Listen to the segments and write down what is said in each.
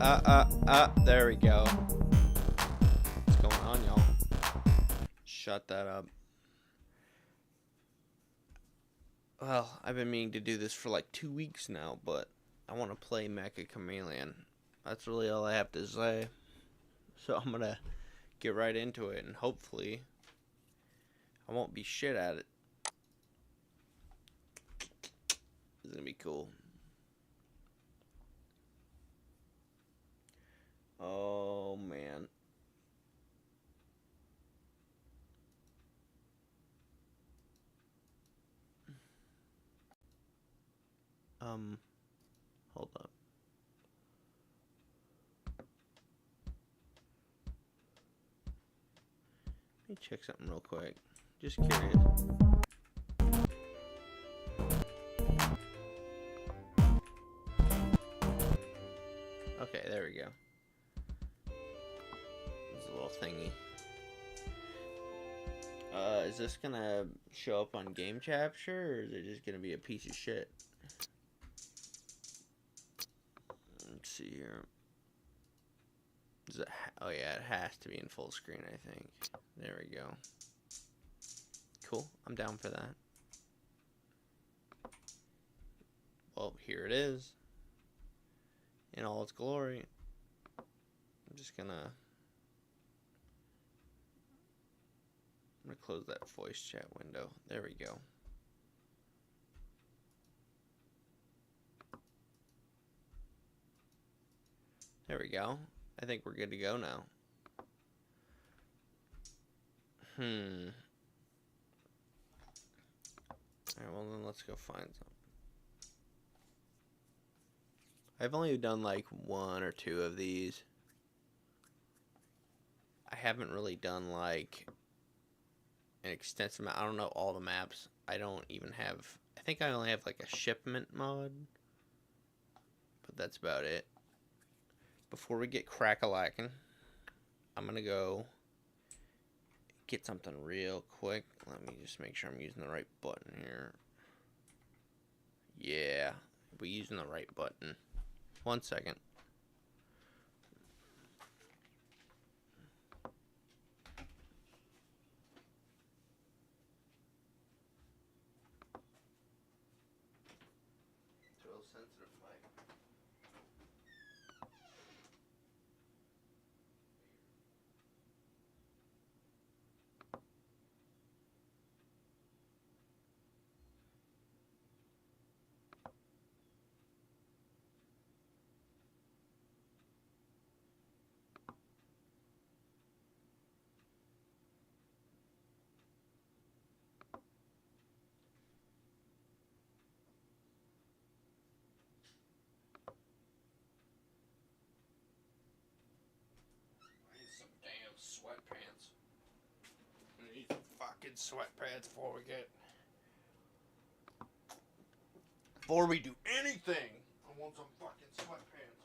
There we go. What's going on, y'all? Shut that up. Well, I've been meaning to do this for like 2 weeks now, but I want to play Meccha Chameleon. That's really all I have to say. So I'm gonna get right into it, and hopefully I won't be shit at it. It's gonna be cool. Oh man. Hold up. Let me check something real quick. Just curious. Okay, there we go. This is a little thingy. Is this gonna show up on game capture, or is it just gonna be a piece of shit? Let's see here. Is it oh yeah, it has to be in full screen, I think. There we go. Cool, I'm down for that. Well, here it is. In all its glory. I'm just gonna close that voice chat window. There we go. There we go. I think we're good to go now. Alright, well then let's go find some. I've only done like 1 or 2 of these. I haven't really done like an extensive amount. I don't know all the maps. I don't even have, I think I only have like a shipment mod, but that's about it. Before we get crack-a-lackin', I'm gonna go get something real quick. Let me just make sure I'm using the right button here. Yeah, we're using the right button. 1 second. It's a real sensitive mic. Sweatpants. I need some fucking sweatpants before we do anything. I want some fucking sweatpants.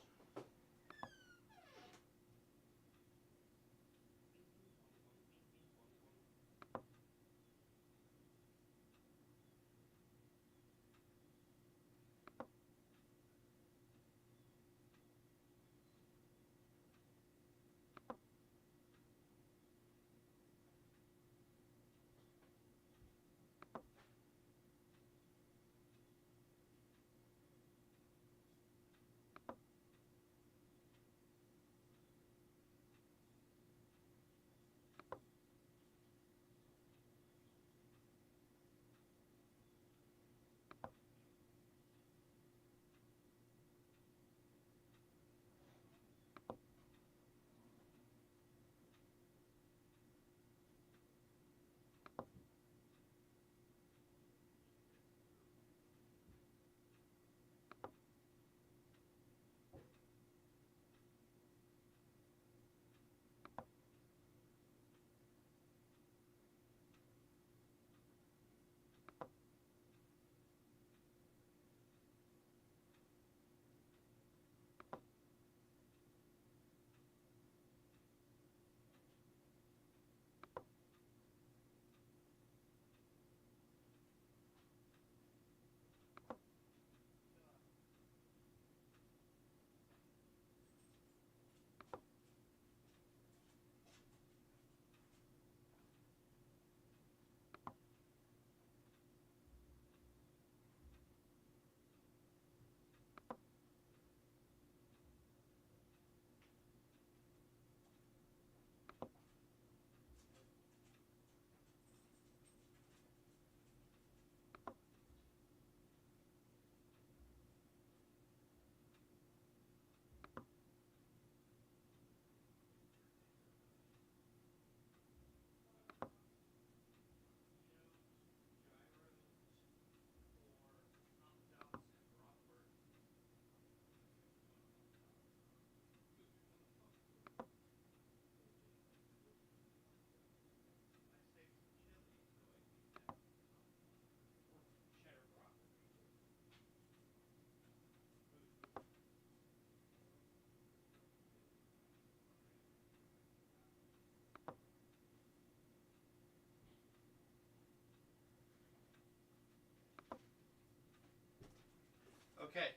Okay.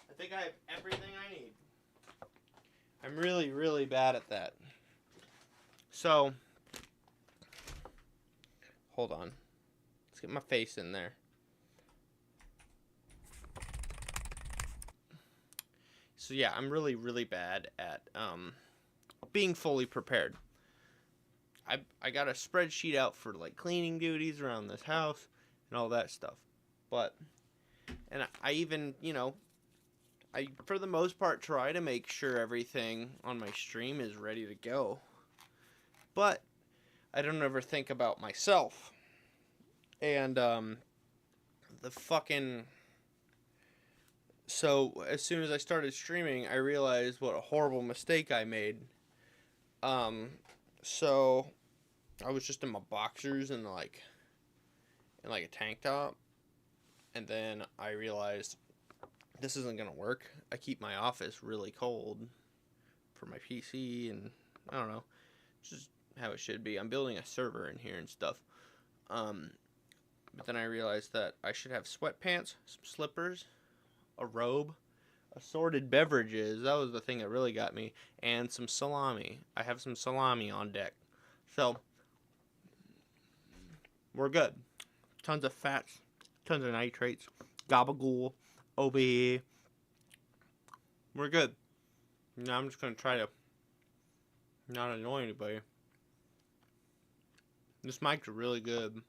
I think I have everything I need. I'm really, really bad at that. So, hold on. Let's get my face in there. So yeah, I'm really, really bad at being fully prepared. I got a spreadsheet out for like cleaning duties around this house and all that stuff. But, and I even, you know, I for the most part try to make sure everything on my stream is ready to go. But I don't ever think about myself. And the fucking so as soon as I started streaming, I realized what a horrible mistake I made. So I was just in my boxers and like a tank top, and then I realized this isn't gonna work. I keep my office really cold for my PC, and I don't know, just how it should be. I'm building a server in here and stuff. But then I realized that I should have sweatpants, some slippers, a robe, assorted beverages. That was the thing that really got me, and some salami. I have some salami on deck. So we're good. Tons of fats, tons of nitrates, gabagool, OB. We're good. Now I'm just going to try to not annoy anybody. This mic's really good.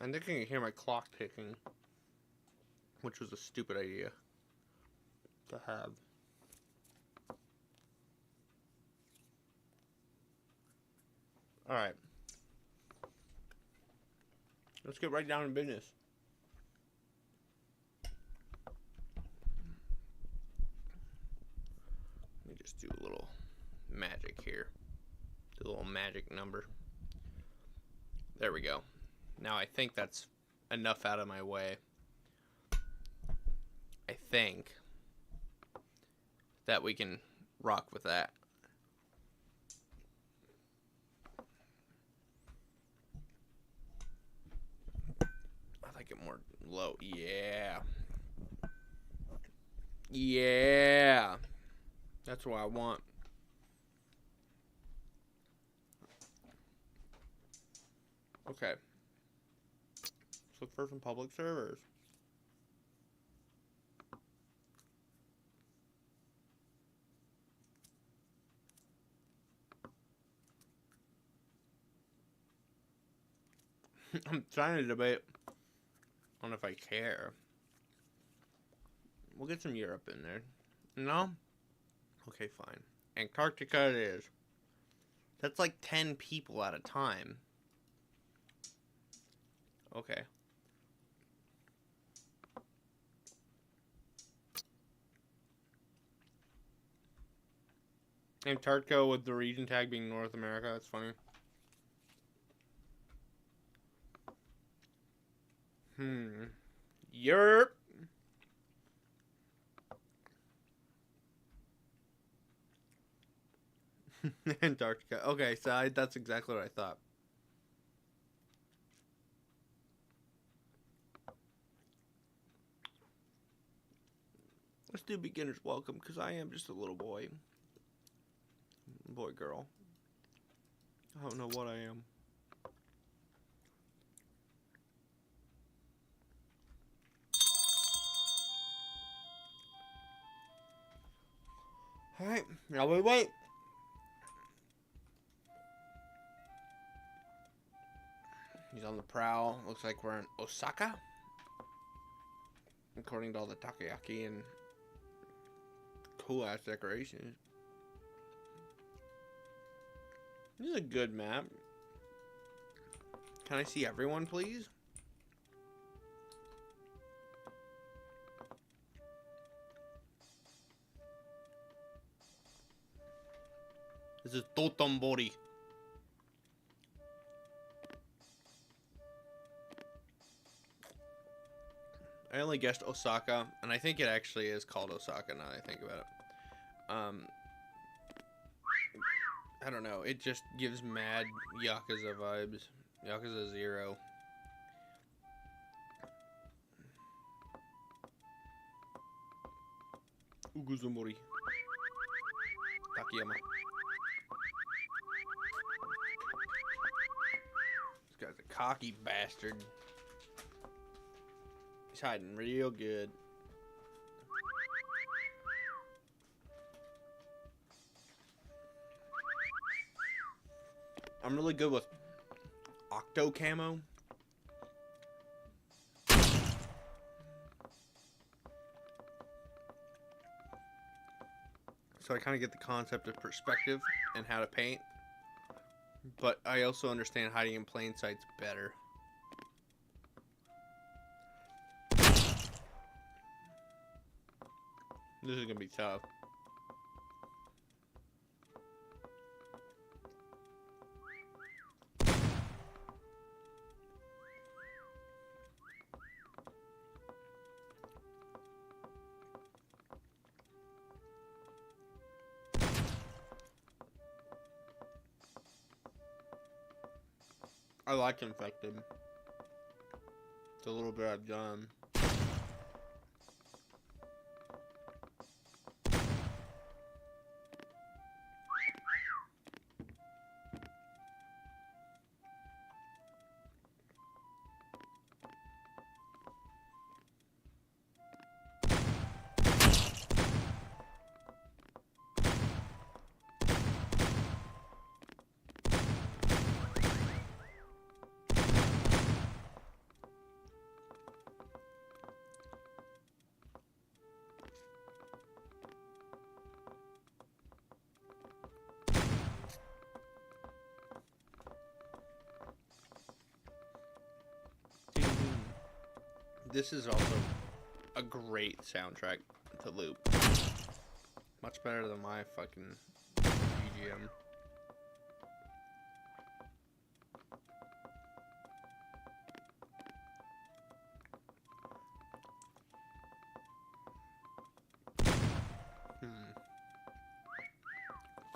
I think I can hear my clock ticking, which was a stupid idea to have. Alright. Let's get right down to business. Let me just do a little magic here. Do a little magic number. There we go. Now I think that's enough out of my way. I think that we can rock with that. I like it more low. Yeah. Yeah. That's what I want. Okay. Let's look for some public servers. I'm trying to debate on if I care. We'll get some Europe in there. No? Okay, fine. Antarctica it is. That's like 10 people at a time. Okay. Antarctica with the region tag being North America. That's funny. Europe. Antarctica. Okay, so that's exactly what I thought. Let's do beginner's welcome, because I am just a little boy. Boy, girl. I don't know what I am. Alright, now we wait. He's on the prowl. Looks like we're in Osaka. According to all the takoyaki and cool ass decorations. This is a good map. Can I see everyone, please? This is Totombori. I only guessed Osaka, and I think it actually is called Osaka now that I think about it. I don't know. It just gives mad Yakuza vibes. Yakuza 0. Uguzumori. Takayama. This guy's a cocky bastard. He's hiding real good. I'm really good with Octo Camo. So I kind of get the concept of perspective and how to paint. But I also understand hiding in plain sight's better. This is going to be tough. I like Infected. It's a little bit I've done. This is also a great soundtrack to loop. Much better than my fucking BGM.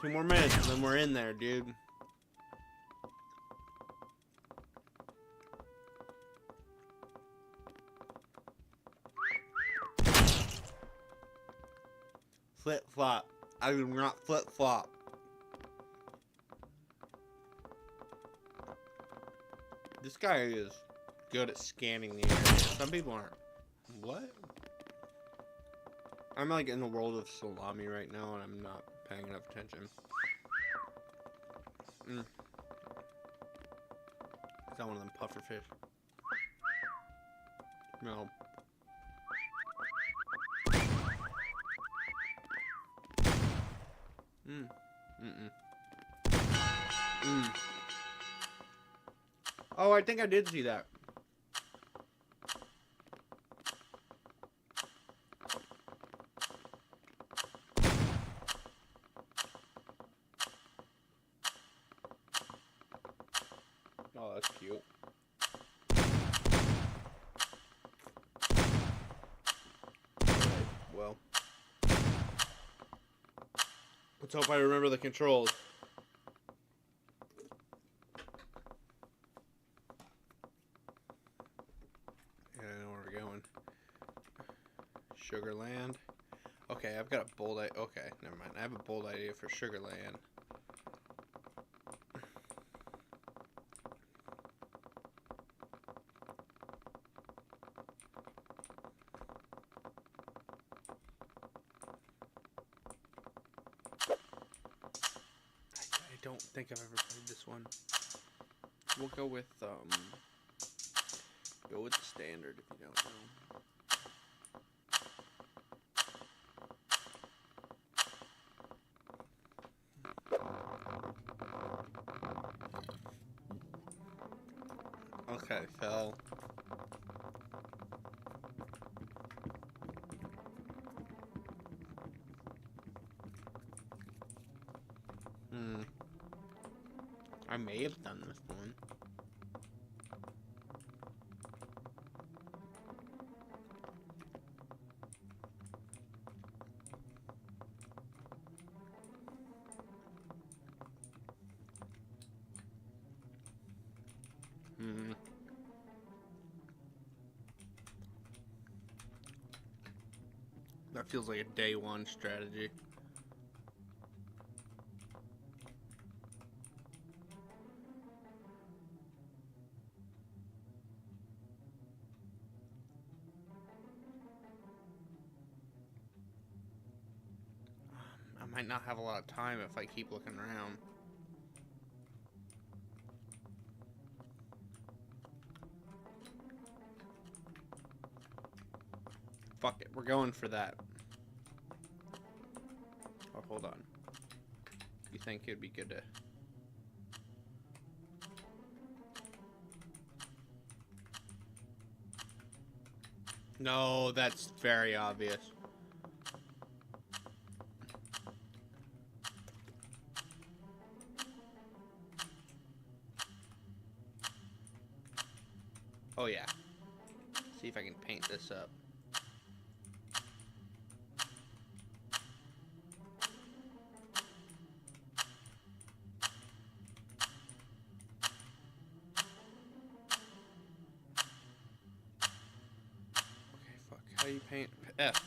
Two more minutes and then we're in there, dude. Flip flop. I do not flip flop. This guy is good at scanning the area. Some people aren't. What? I'm like in the world of salami right now and I'm not paying enough attention. Is that one of them puffer fish? No. Oh, I think I did see that. Oh, that's cute. Alright, well. Let's hope I remember the controls. Yeah, I know where we're going. Sugarland. Okay, I've got a bold idea. Okay, never mind. I have a bold idea for Sugarland. I don't think I've ever played this one. We'll go with the standard if you don't know. Okay, so I may have done this one. That feels like a day one strategy. I might not have a lot of time if I keep looking around. Fuck it, we're going for that. Oh, hold on. You think it'd be good to... No, that's very obvious. Oh yeah. See if I can paint this up. Okay, fuck. How do you paint? F.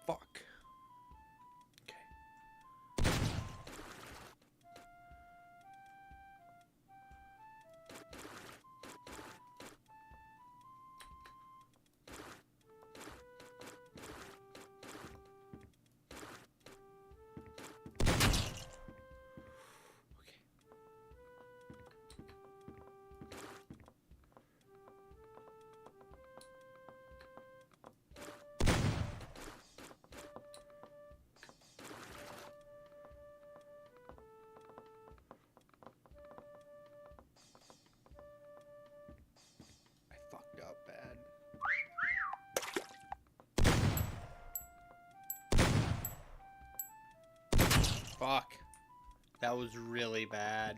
Fuck. Okay. Fucked up bad. Fuck. That was really bad.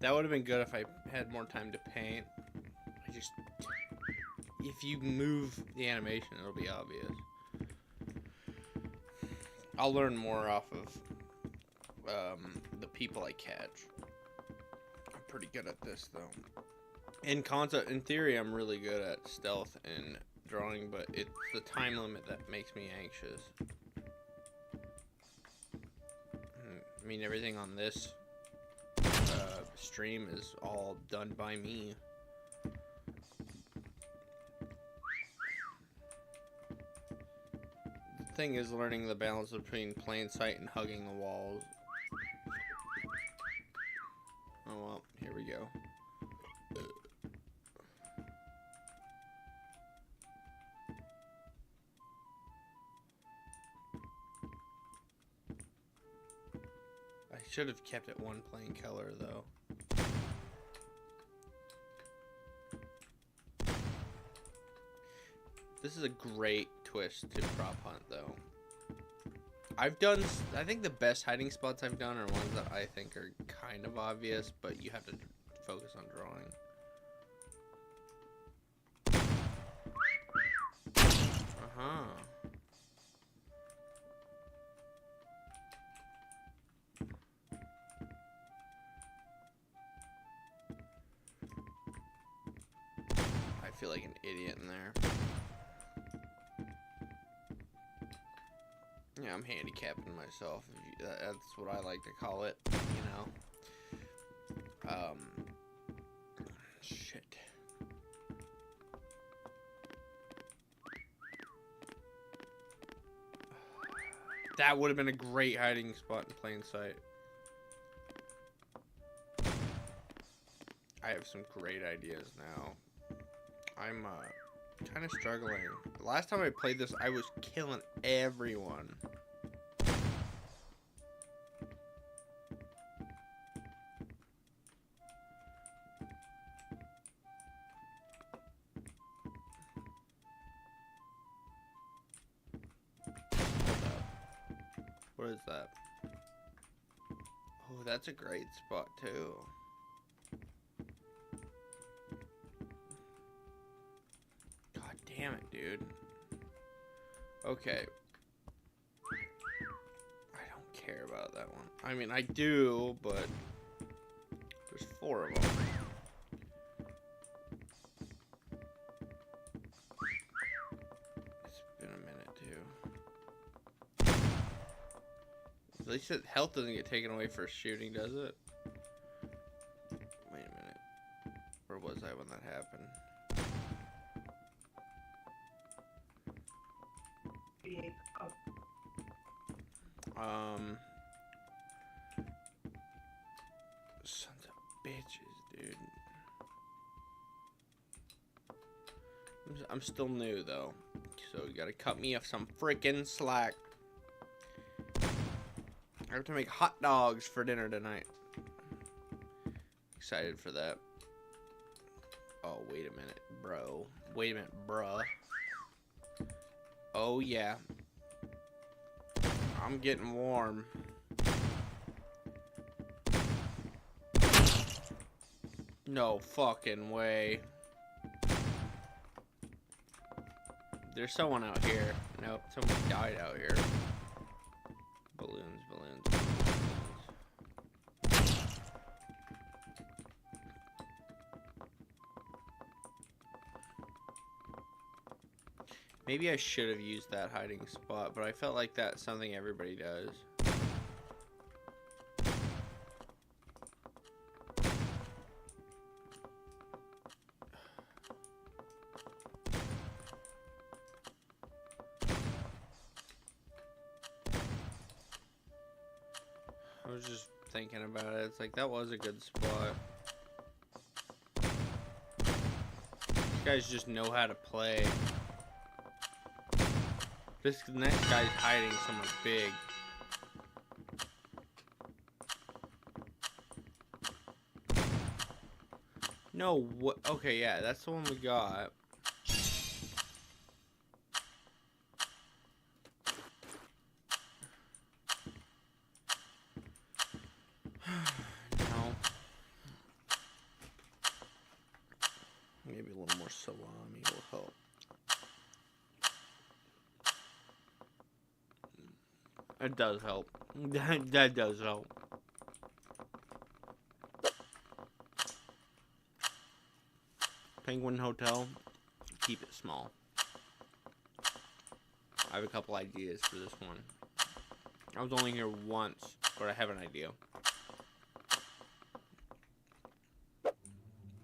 That would have been good if I had more time to paint. I just... If you move the animation, it'll be obvious. I'll learn more off of the people I catch. I'm pretty good at this, though. In concept, in theory, I'm really good at stealth and drawing, but it's the time limit that makes me anxious. I mean, everything on this stream is all done by me. The thing is learning the balance between plain sight and hugging the walls. Oh well, here we go. I should have kept it one plain color though. This is a great twist to prop hunt though. I think the best hiding spots I've done are ones that I think are kind of obvious, but you have to focus on drawing. Uh-huh. I feel like an idiot in there. Yeah, I'm handicapping myself. That's what I like to call it, you know. Shit. That would have been a great hiding spot in plain sight. I have some great ideas now. I'm kind of struggling. Last time I played this, I was killing everyone. What is that? Oh, that's a great spot too. God damn it, dude. Okay. I don't care about that one. I mean, I do, but 4 of them. It's been a minute too. At least health doesn't get taken away for shooting, does it? Wait a minute. Where was I when that happened? Sons of bitches, dude. I'm still new though, so you gotta cut me off some freaking slack. I have to make hot dogs for dinner tonight. Excited for that. Oh, wait a minute, bro. Wait a minute, bruh. Oh yeah. I'm getting warm. No fucking way. There's someone out here. Nope, someone died out here. Balloons, balloons, balloons. Maybe I should have used that hiding spot, but I felt like that's something everybody does. I was just thinking about it. It's like, that was a good spot. These guys just know how to play. This next guy's hiding somewhere big. No, what? Okay, yeah, that's the one we got. No. Maybe a little more salami will help. It does help. That does help. Penguin Hotel, keep it small. I have a couple ideas for this one. I was only here once, but I have an idea.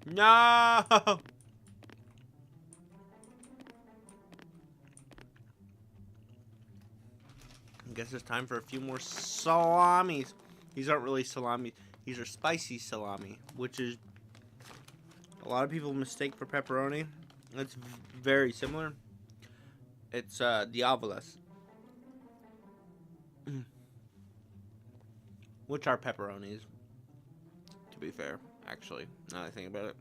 No! I guess it's time for a few more salamis. These aren't really salami. These are spicy salami, which is a lot of people mistake for pepperoni. It's very similar. It's diavolas, which are pepperonis, to be fair, actually, now that I think about it.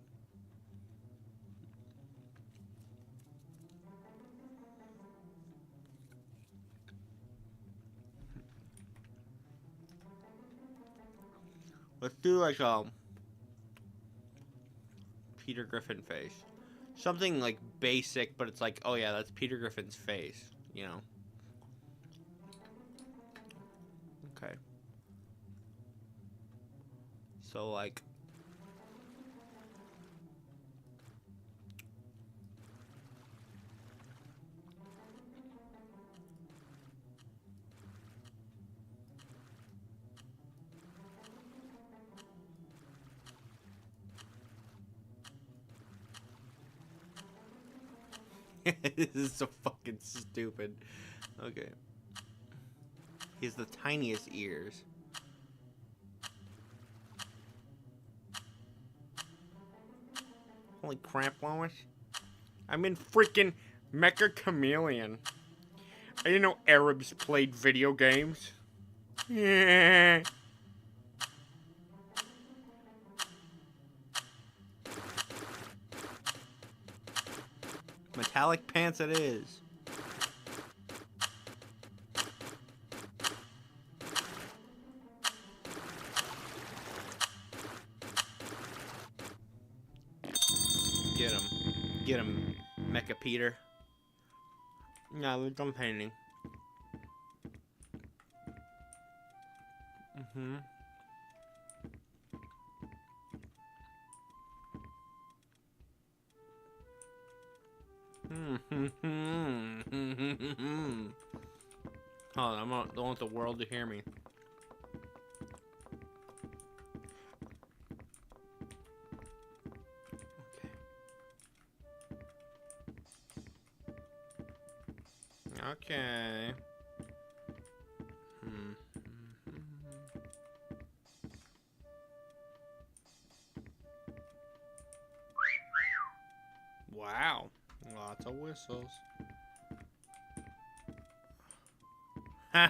Let's do like Peter Griffin face. Something like basic, but it's like, oh yeah, that's Peter Griffin's face, you know? Okay. So like... This is so fucking stupid. Okay. He has the tiniest ears. Holy crap, Lois. I'm in freaking Meccha Chameleon. I didn't know Arabs played video games. Yeah. Metallic pants it is. Get him. Get him, Mecha Peter. No, we're done painting. Oh, I don't want the world to hear me. Okay. Wow. Lots of whistles. Ah,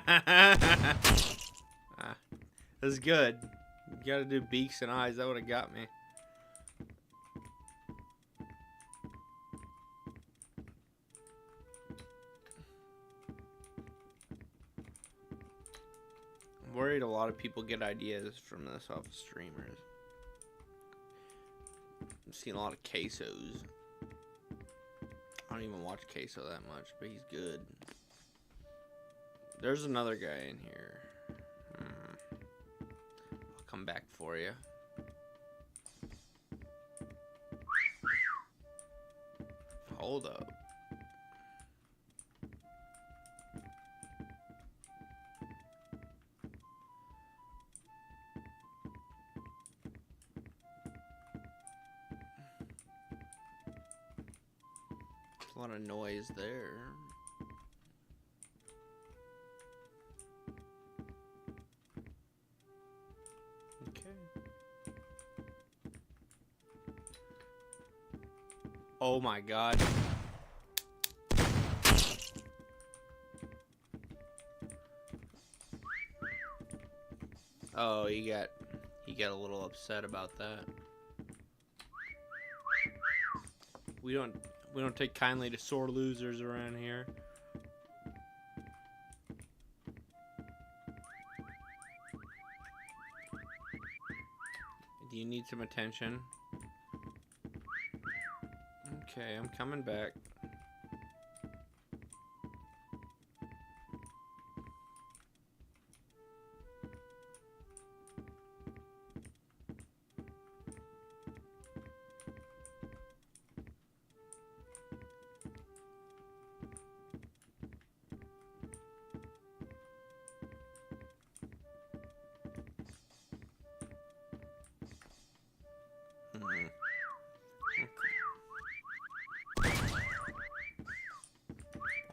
that's good. You gotta do beaks and eyes. That would have got me. I'm worried a lot of people get ideas from this off of streamers. I've seen a lot of quesos. I don't even watch queso that much, but he's good. There's another guy in here. I'll come back for you. Hold up. There's a lot of noise there. Oh my god. Oh, he got a little upset about that. We don't take kindly to sore losers around here. Do you need some attention? Okay, I'm coming back.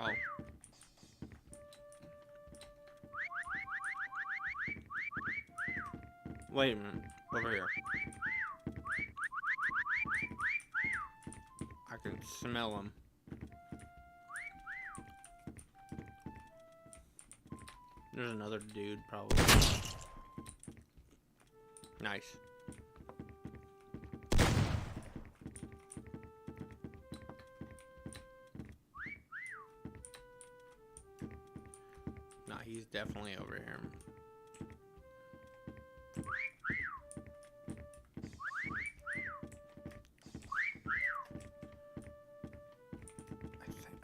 Oh. Wait a minute. Over here. I can smell him. There's another dude, probably. Nice. Nah, he's definitely over here.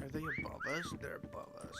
Are they above us? They're above us.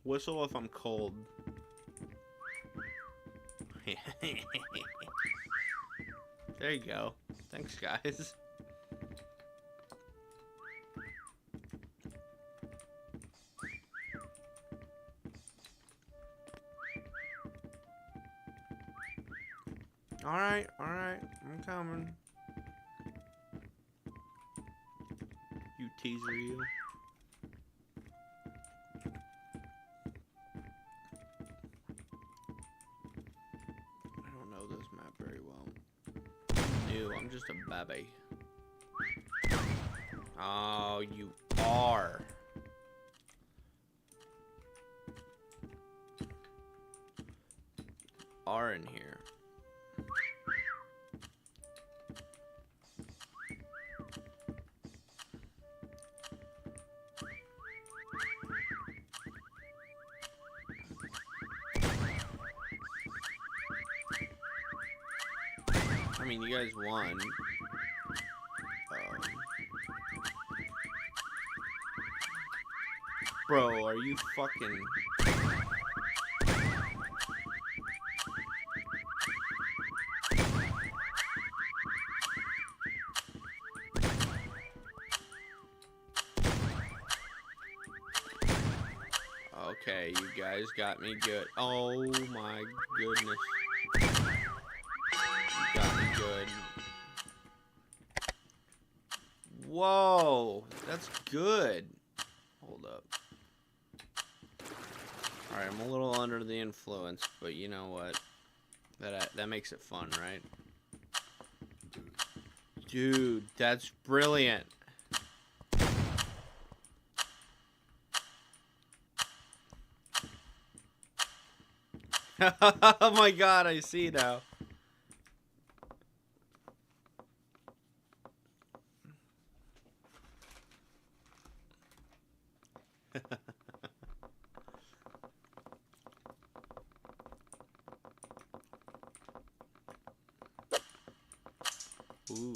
Whistle if I'm cold. There you go. Thanks, guys. Alright, I'm coming. You teaser, you. I'm just a baby. Oh, you are. Are in here. mean, you guys won. Bro, are you fucking... Okay, you guys got me good. Oh my goodness. You got me good. Whoa, that's good. Hold up. Alright, I'm a little under the influence, but you know what? That makes it fun, right? Dude, that's brilliant. Oh my god, I see now. Ooh.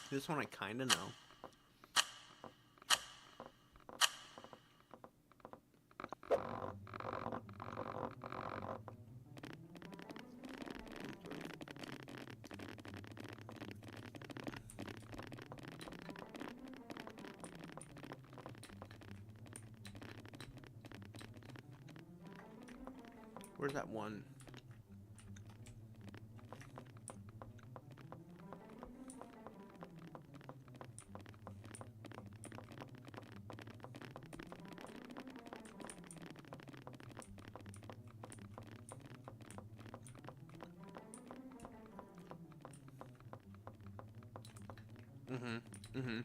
This one I kind of know. Where's that one? Mm-hmm. Mm-mm.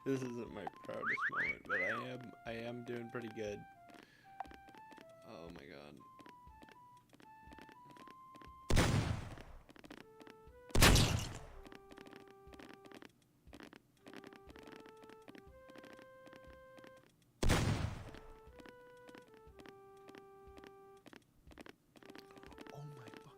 This isn't my proudest moment, but I am doing pretty good. Oh my god. Oh my fucking god.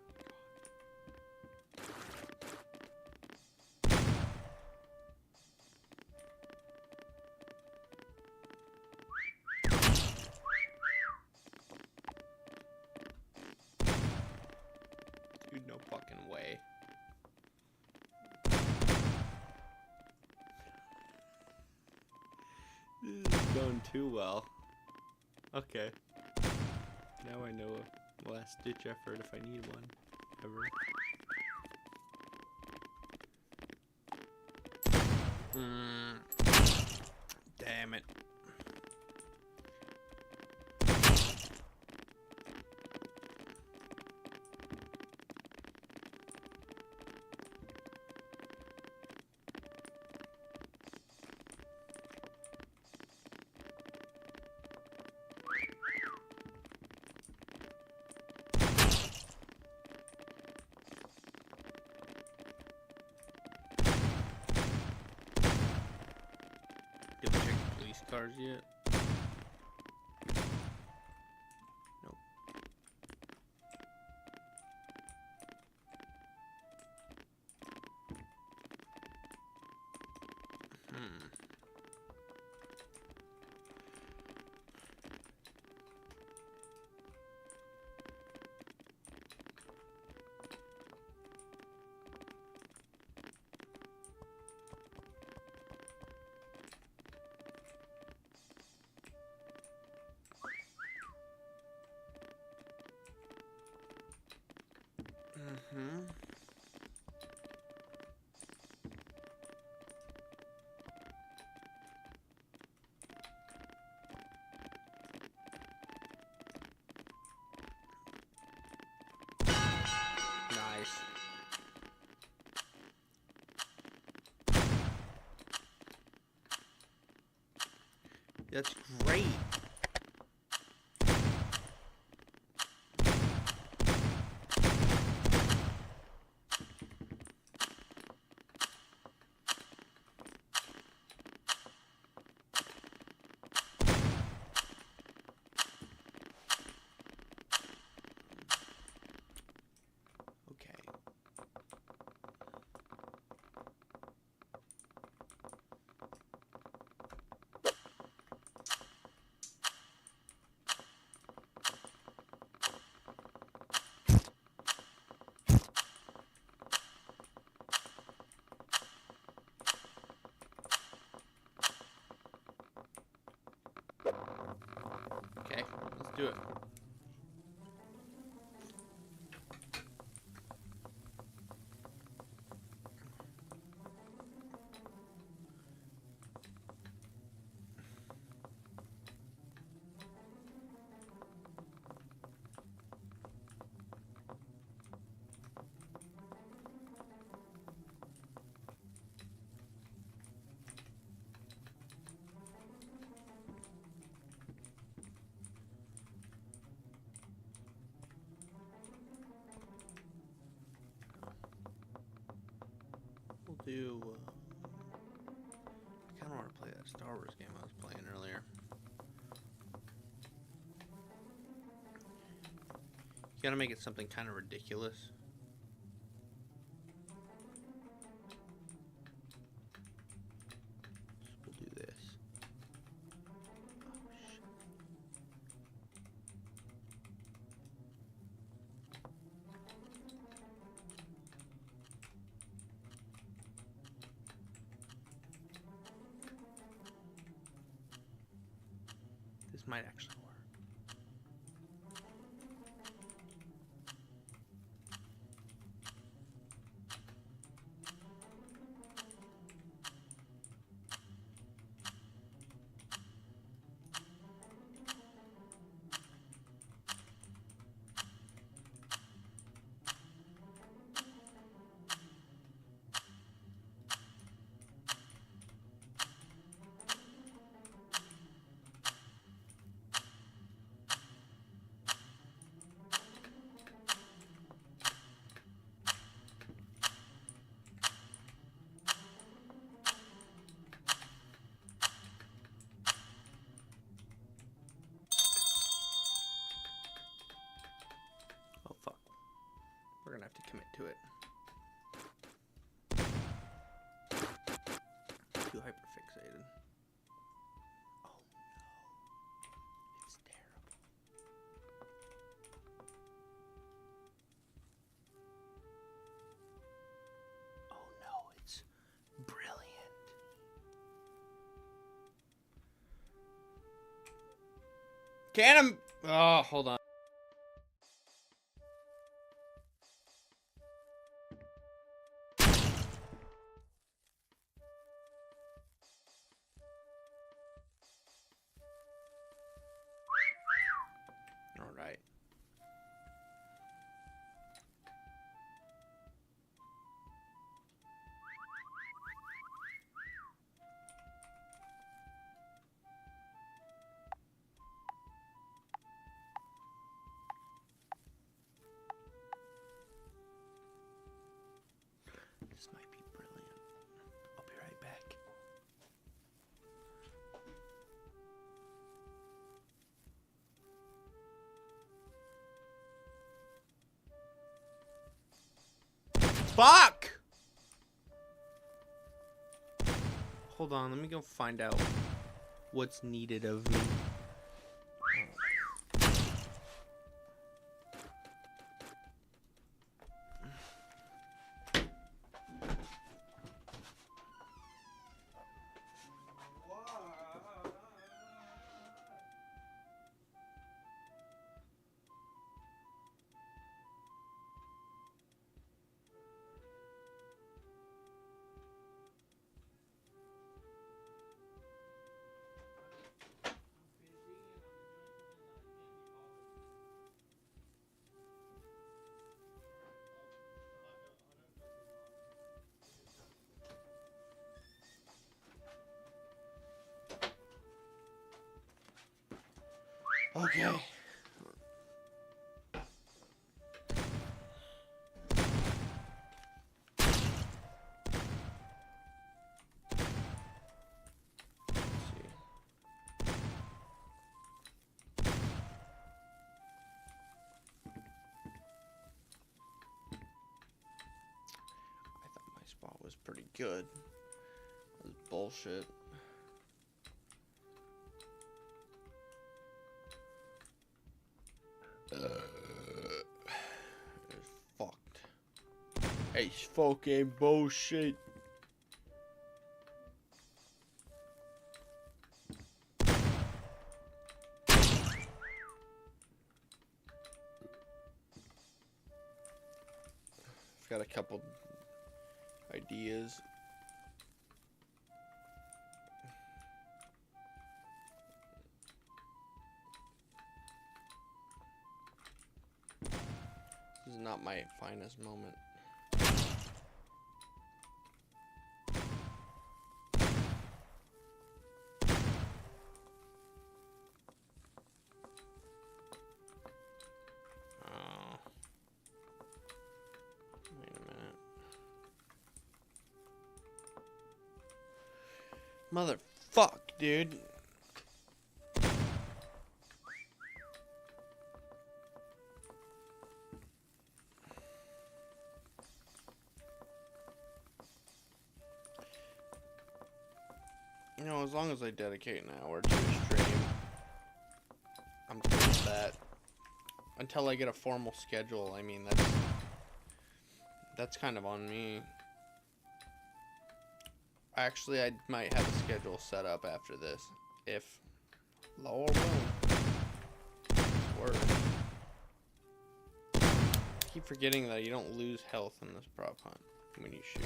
Dude, no fucking way. This is going too well. Okay. Now I know a last ditch effort if I need one. Ever. Damn it. Did we check the police cars yet? Nope. Nice. That's great. Okay. Okay, let's do it. We'll do. I kind of want to play that Star Wars game I was playing earlier. You gotta make it something kind of ridiculous. So we'll do this. Oh, shit. This might actually work. to it. Too hyperfixated. Oh no. It's terrible. Oh no, it's brilliant. Can oh, hold on. All right. This might be brilliant. I'll be right back. Fuck! Hold on, let me go find out what's needed of me. Okay. Let's see. I thought my spot was pretty good. That was bullshit. It's fucked. It's fucking bullshit. I've got a couple ideas. This is not my finest moment. Oh. Wait a minute. Motherfuck, dude. You know, as long as I dedicate an hour to a stream, I'm good with that. Until I get a formal schedule, I mean, that's kind of on me. Actually, I might have a schedule set up after this, if Lord willing. Word. I keep forgetting that you don't lose health in this prop hunt when you shoot.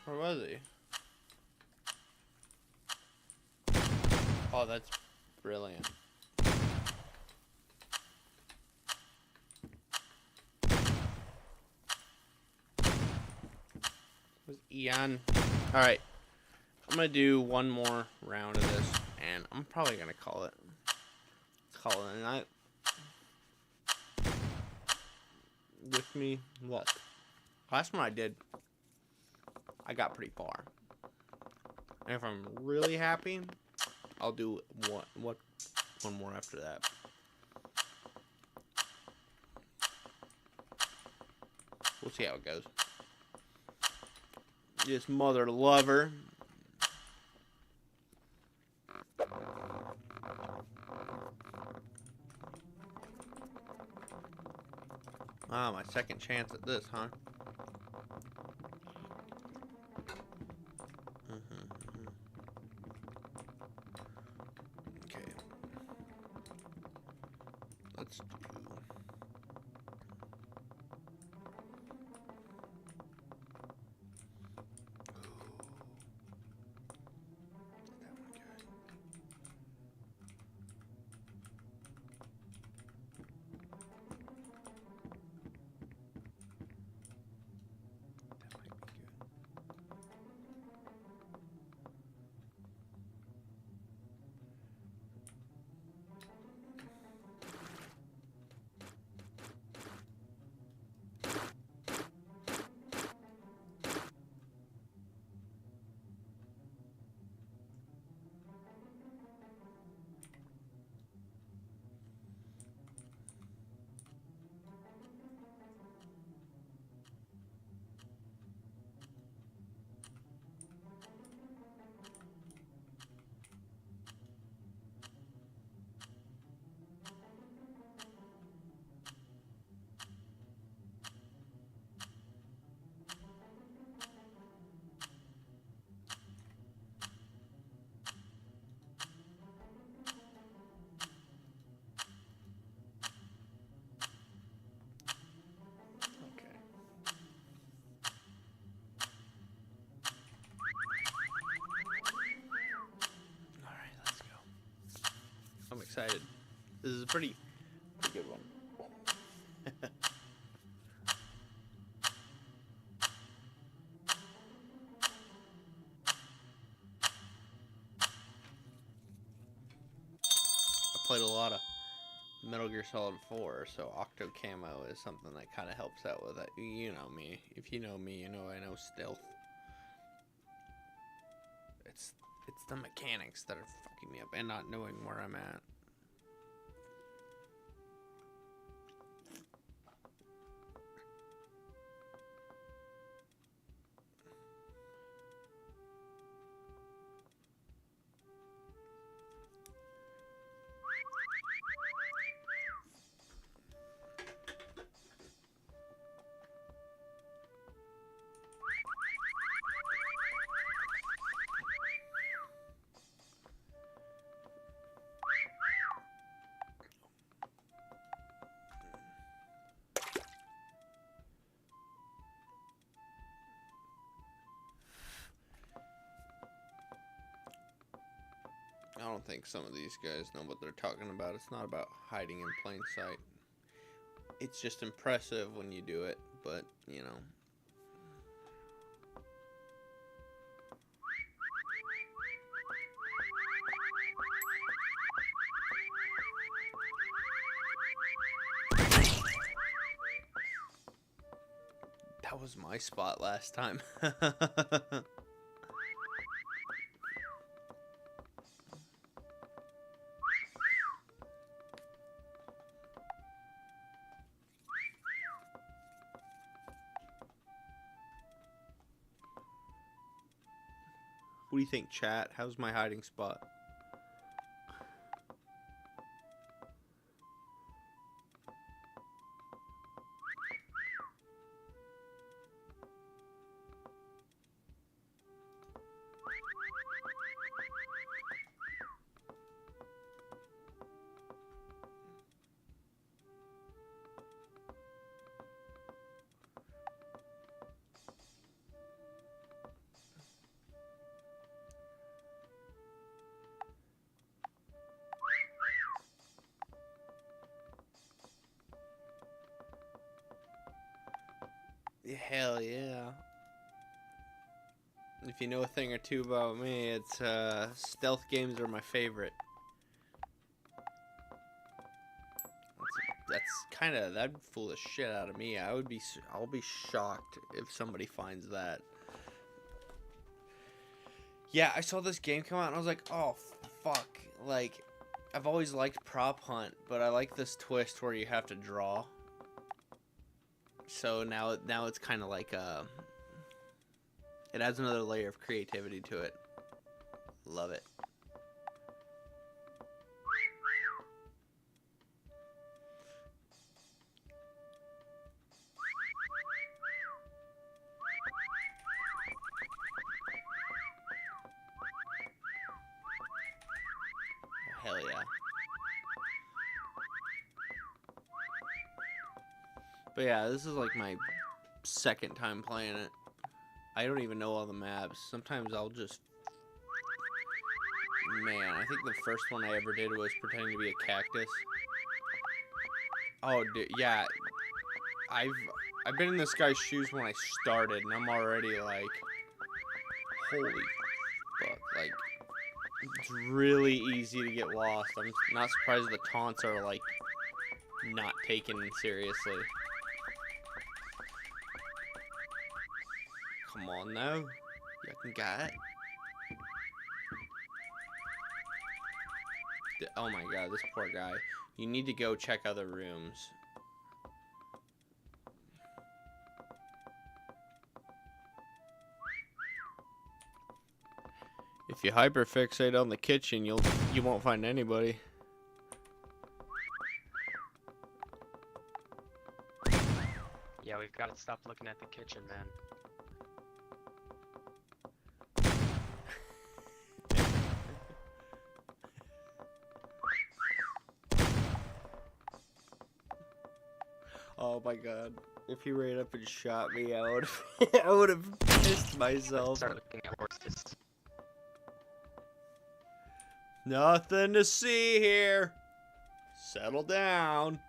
Where was he? Oh, that's brilliant. Was Eon? Alright. I'm gonna do one more round of this, and I'm probably gonna call it a night. With me, look. Last one I did, I got pretty far. And if I'm really happy, I'll do one more after that. We'll see how it goes. This mother lover. Ah, my second chance at this, huh? Okay. Let's do... I'm excited. This is a pretty good one. I played a lot of Metal Gear Solid 4, so Octo Camo is something that kind of helps out with it. You know me. If you know me, you know I know stealth. It's the mechanics that are fucking me up and not knowing where I'm at. I don't think some of these guys know what they're talking about. It's not about hiding in plain sight. It's just impressive when you do it, but, you know. That was my spot last time. What do you think, chat? How's my hiding spot? Hell yeah. If you know a thing or two about me, it's stealth games are my favorite. That's kind of, that'd fool the shit out of me. I'll be shocked if somebody finds that. Yeah, I saw this game come out and I was like, oh fuck. Like, I've always liked Prop Hunt, but I like this twist where you have to draw. So now it's kind of like it adds another layer of creativity to it. Love it. Oh, hell yeah. But yeah, this is like my second time playing it. I don't even know all the maps. Sometimes I'll just... Man, I think the first one I ever did was pretending to be a cactus. Oh, dude, yeah. I've been in this guy's shoes when I started, and I'm already like... Holy fuck. Like, it's really easy to get lost. I'm not surprised the taunts are, like, not taken seriously. Come on now. You can get it. Oh my god, this poor guy. You need to go check other rooms. If you hyperfixate on the kitchen, you won't find anybody. Yeah, we've got to stop looking at the kitchen, man. Oh my god. If he ran up and shot me, I would have pissed myself. Start looking at horses. Nothing to see here. Settle down.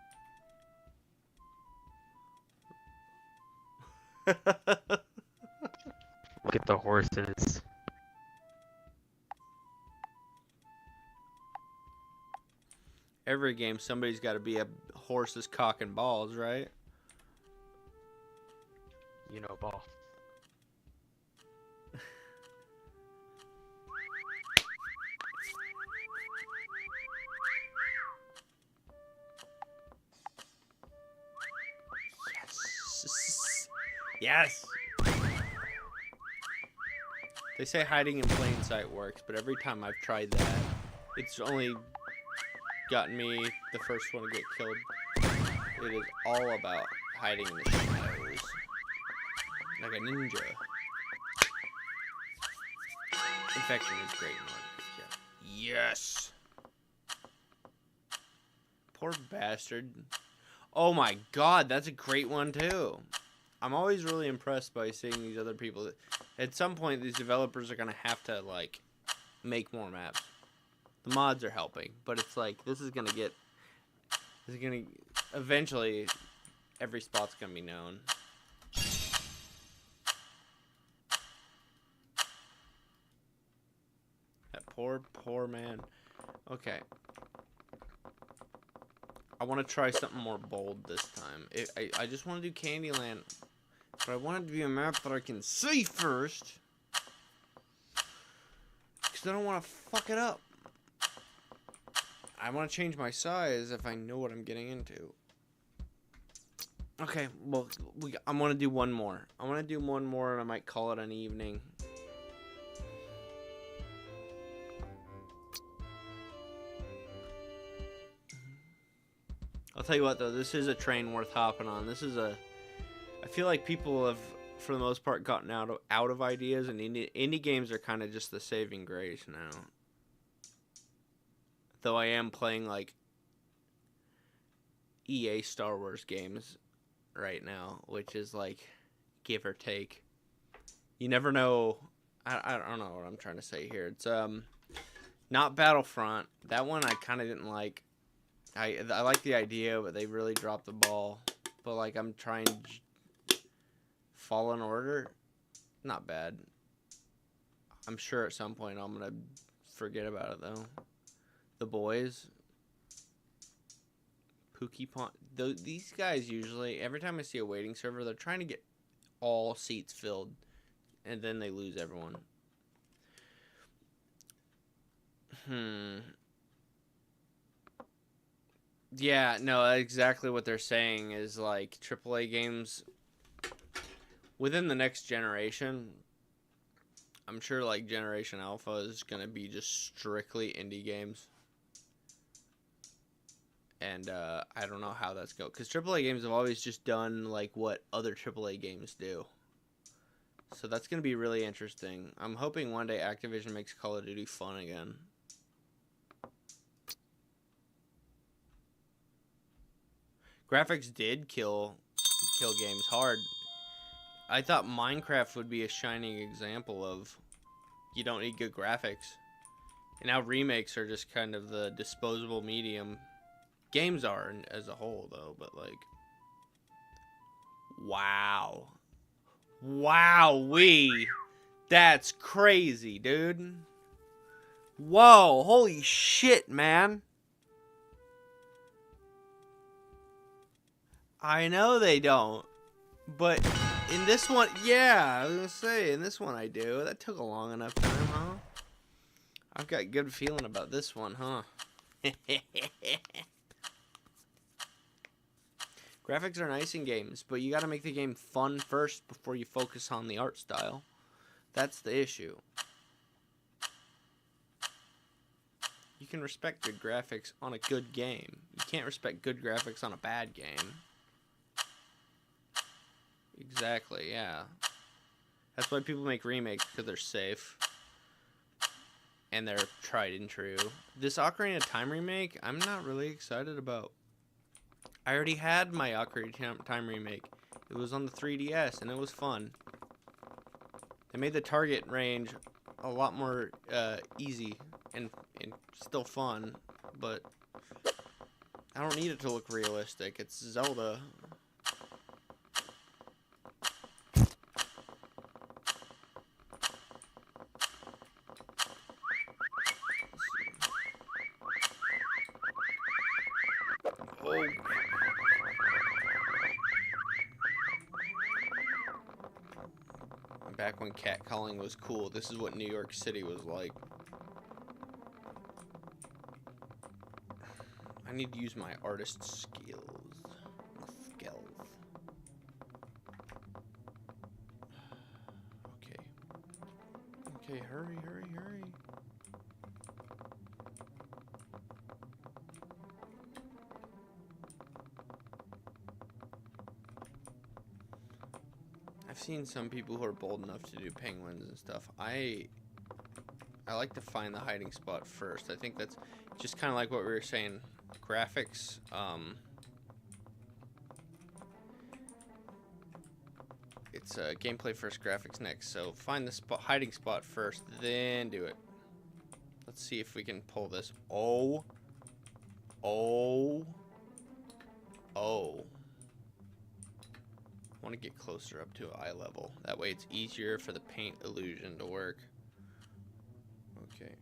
Look at the horses. Every game, somebody's got to be a horse's cock and balls, right? You know, ball. Yes. They say hiding in plain sight works, but every time I've tried that, it's only gotten me the first one to get killed. It is all about hiding in the shadows. Like a ninja. Infection is great in Minecraft, yeah. Yes! Poor bastard. Oh my god, that's a great one too. I'm always really impressed by seeing these other people. At some point, these developers are going to have to, like, make more maps. The mods are helping, but it's like, this is going to eventually, every spot's going to be known. That poor man. Okay. I want to try something more bold this time. I just want to do Candyland, but I want it to be a map that I can see first, because I don't want to fuck it up. I want to change my size if I know what I'm getting into. Okay, well, I'm going to do one more. I want to do one more, and I might call it an evening. I'll tell you what, though, this is a train worth hopping on. This is a... I feel like people have, for the most part, gotten out of ideas, and indie games are kind of just the saving grace now. Though I am playing, like, EA Star Wars games right now, which is, like, give or take. You never know... I don't know what I'm trying to say here. It's, not Battlefront. That one I kind of didn't like. I like the idea, but they really dropped the ball. But, like, I'm trying... Fallen Order? Not bad. I'm sure at some point I'm gonna forget about it though. The boys, Pookie Pond. These guys usually, every time I see a waiting server, they're trying to get all seats filled, and then they lose everyone. Yeah, no, exactly what they're saying is like AAA games within the next generation. I'm sure like Generation Alpha is gonna be just strictly indie games. And I don't know how that's going. Because AAA games have always just done like what other AAA games do. So that's going to be really interesting. I'm hoping one day Activision makes Call of Duty fun again. Graphics did kill games hard. I thought Minecraft would be a shining example of you don't need good graphics. And now remakes are just kind of the disposable medium. Games are as a whole, though, but like, wow. Wowee. That's crazy, dude. Whoa, holy shit, man. I know they don't, but in this one, yeah, I was gonna say, in this one I do. That took a long enough time, huh? I've got good feeling about this one, huh? Graphics are nice in games, but you gotta make the game fun first before you focus on the art style. That's the issue. You can respect good graphics on a good game. You can't respect good graphics on a bad game. Exactly, yeah. That's why people make remakes, because they're safe. And they're tried and true. This Ocarina of Time remake, I'm not really excited about. I already had my Ocarina of Time remake. It was on the 3DS, and it was fun. They made the target range a lot more easy and still fun, but I don't need it to look realistic. It's Zelda. Oh. Back when catcalling was cool, this is what New York City was like. I need to use my artist skills. Okay. Okay, hurry, hurry, hurry. I've seen some people who are bold enough to do penguins and stuff. I like to find the hiding spot first. I think that's just kind of like what we were saying. Graphics, it's gameplay first, graphics next. So find the hiding spot first, then do it. Let's see if we can pull this. Oh. I want to get closer up to eye level. That way it's easier for the paint illusion to work. Okay.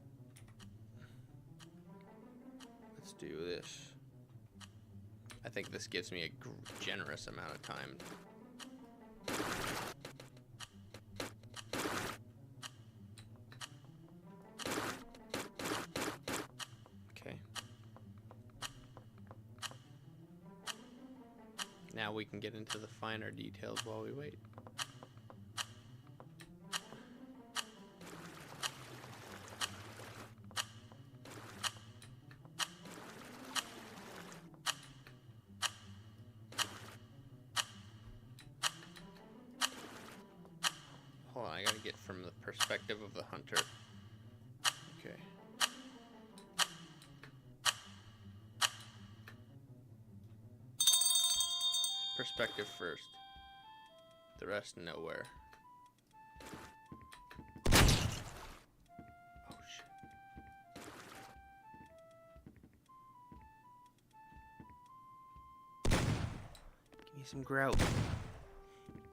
Let's do this. I think this gives me a generous amount of time. Okay. Now we can get into the finer details while we wait. Hold on, I gotta get from the perspective of the hunter. Okay. Perspective first. The rest nowhere. Oh shit. Give me some grout.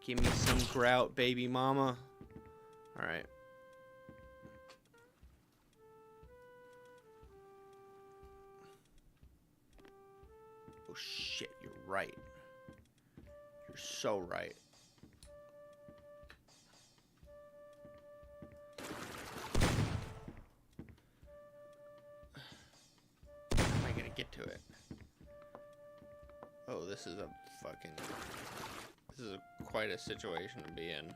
Give me some grout, baby mama. Alright. shit, you're right. You're so right. How am I gonna get to it? Oh, this is quite a situation to be in.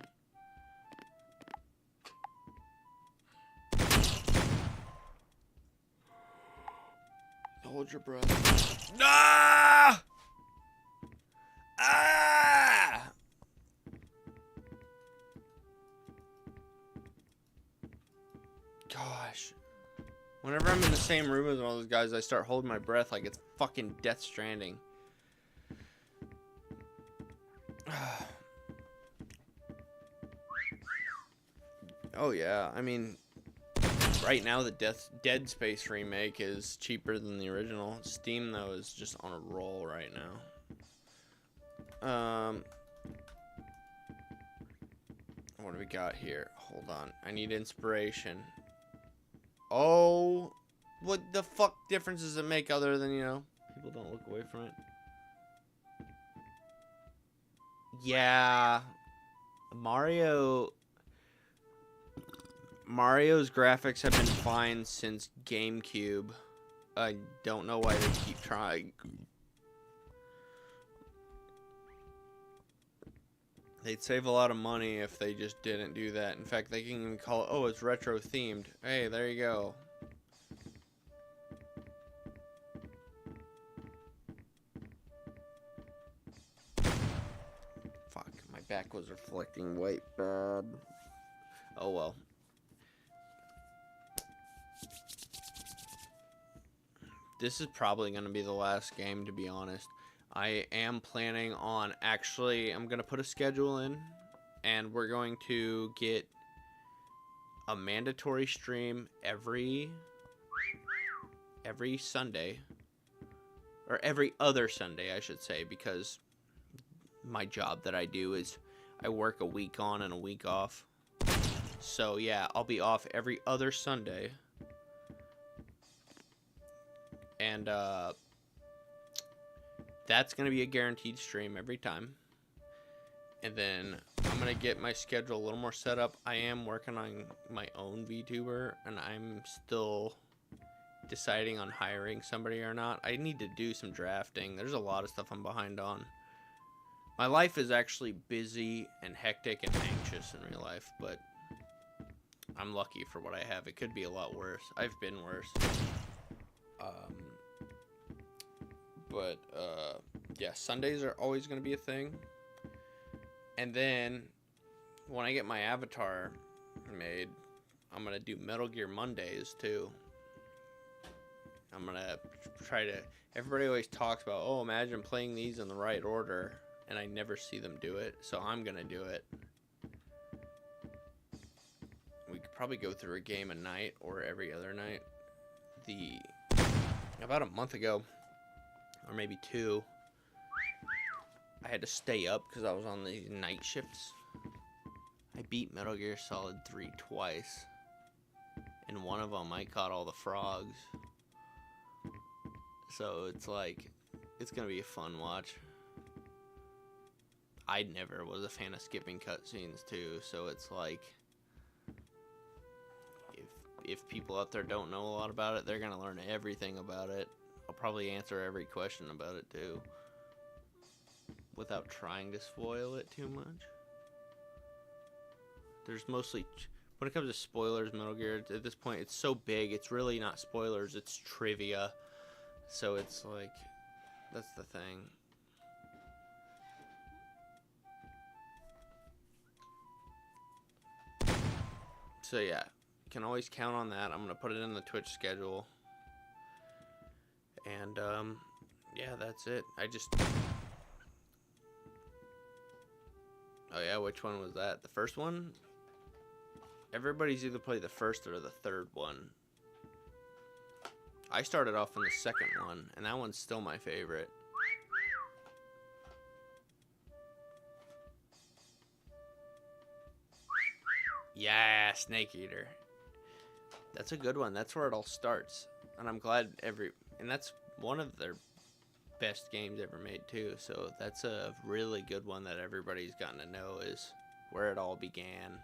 Hold your breath. Ah! Ah! Gosh. Whenever I'm in the same room as all those guys, I start holding my breath like it's fucking Death Stranding. Oh yeah, I mean, right now the Dead Space remake is cheaper than the original. Steam though is just on a roll right now. What do we got here? Hold on, I need inspiration. Oh, what the fuck difference does it make other than, you know, people don't look away from it? Yeah, Mario's graphics have been fine since GameCube. I don't know why they keep trying. They'd save a lot of money if they just didn't do that. In fact, they can even call it, oh, it's retro themed. Hey, there you go. Fuck, my back was reflecting white bad. Oh well. This is probably going to be the last game, to be honest. I am planning on I'm going to put a schedule in, and we're going to get a mandatory stream every Sunday, or every other Sunday, I should say, because my job that I do is I work a week on and a week off. So yeah, I'll be off every other Sunday. And that's going to be a guaranteed stream every time. And then I'm going to get my schedule a little more set up. I am working on my own VTuber, and I'm still deciding on hiring somebody or not. I need to do some drafting. There's a lot of stuff I'm behind on. My life is actually busy and hectic and anxious in real life, but I'm lucky for what I have. It could be a lot worse. I've been worse. Yeah, Sundays are always going to be a thing. And then when I get my avatar made, I'm going to do Metal Gear Mondays too. I'm going to try to... Everybody always talks about, oh, imagine playing these in the right order. And I never see them do it. So I'm going to do it. We could probably go through a game a night or every other night. About a month ago, or maybe 2, I had to stay up because I was on these night shifts. I beat Metal Gear Solid 3 twice. And one of them, I caught all the frogs. So it's like, it's going to be a fun watch. I never was a fan of skipping cutscenes too, so it's like, if people out there don't know a lot about it, they're going to learn everything about it. I'll probably answer every question about it too, without trying to spoil it too much. There's mostly, when it comes to spoilers, Metal Gear, at this point, it's so big, it's really not spoilers, it's trivia. So it's like, that's the thing. So yeah, you can always count on that. I'm going to put it in the Twitch schedule. And, yeah, that's it. Oh yeah, which one was that? The first one? Everybody's either played the first or the third one. I started off in the second one, and that one's still my favorite. Yeah, Snake Eater. That's a good one. That's where it all starts. And I'm glad and that's one of their best games ever made too. So that's a really good one that everybody's gotten to know, is where it all began.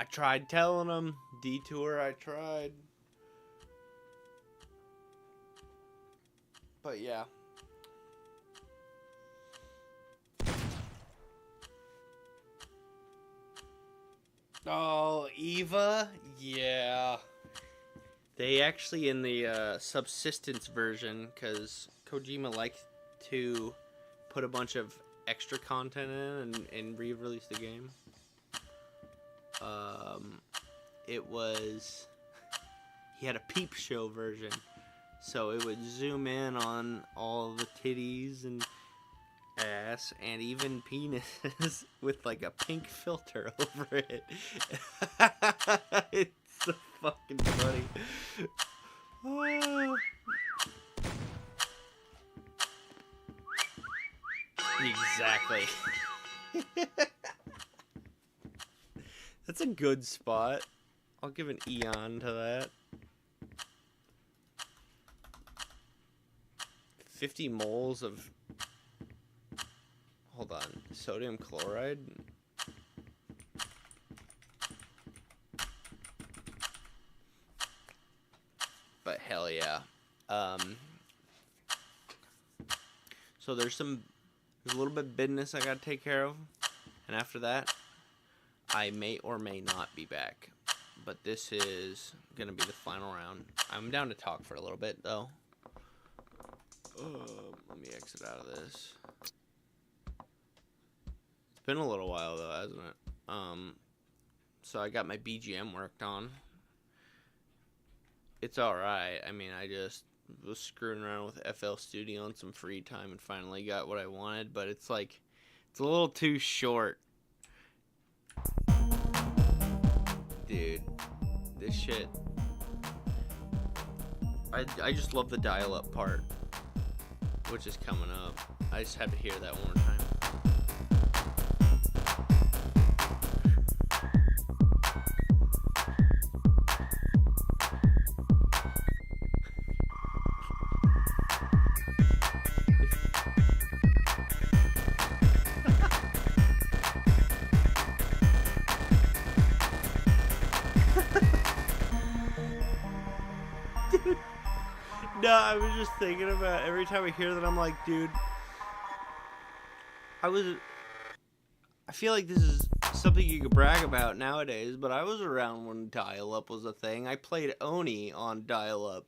I tried telling them, Detour, I tried. But yeah. Oh, Eva? Yeah. They actually, in the subsistence version, because Kojima liked to put a bunch of extra content in and re-release the game. It was... He had a peep show version. So it would zoom in on all the titties and ass and even penises with like a pink filter over it. It's so fucking funny. Oh. Exactly. That's a good spot. I'll give an eon to that. 50 moles of... Hold on. Sodium chloride? But hell yeah. So there's a little bit of business I gotta take care of. And after that, I may or may not be back. But this is gonna be the final round. I'm down to talk for a little bit, though. Let me exit out of this. It's been a little while, though, hasn't it? So I got my BGM worked on. It's alright. I mean, I just was screwing around with FL Studio on some free time and finally got what I wanted, but it's like, it's a little too short. Dude, this shit. I just love the dial-up part, which is coming up. I just had to hear that one more time. Dude. No, I was just thinking about every time I hear that, I'm like, dude, I feel like this is something you could brag about nowadays, but I was around when dial-up was a thing. I played Oni on dial-up.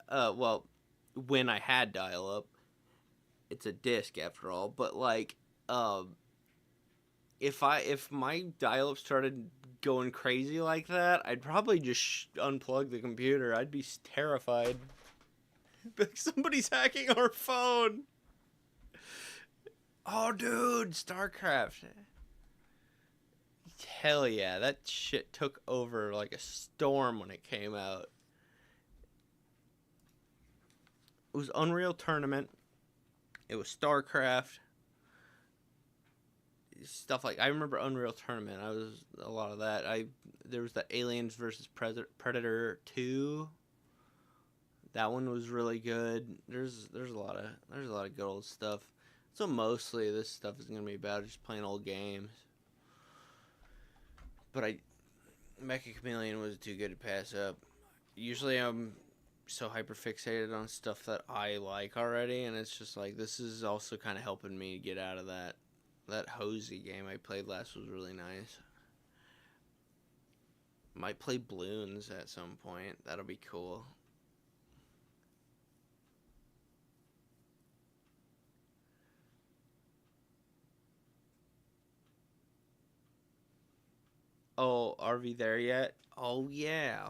Well, when I had dial-up. It's a disc after all, but like, if my dial-up started going crazy like that, I'd probably just unplug the computer. I'd be terrified. Like, somebody's hacking our phone. Oh, dude, StarCraft. Hell yeah, that shit took over like a storm when it came out. It was Unreal Tournament. It was StarCraft. Stuff like, I remember Unreal Tournament. I was a lot of that. There was the Aliens versus Predator 2. That one was really good. There's a lot of good old stuff. So mostly this stuff is gonna be about just playing old games. But Meccha Chameleon was too good to pass up. Usually I'm so hyper fixated on stuff that I like already, and it's just like, this is also kind of helping me get out of that. That Hosey game I played last was really nice. Might play Bloons at some point. That'll be cool. Oh, are we there yet? Oh, yeah.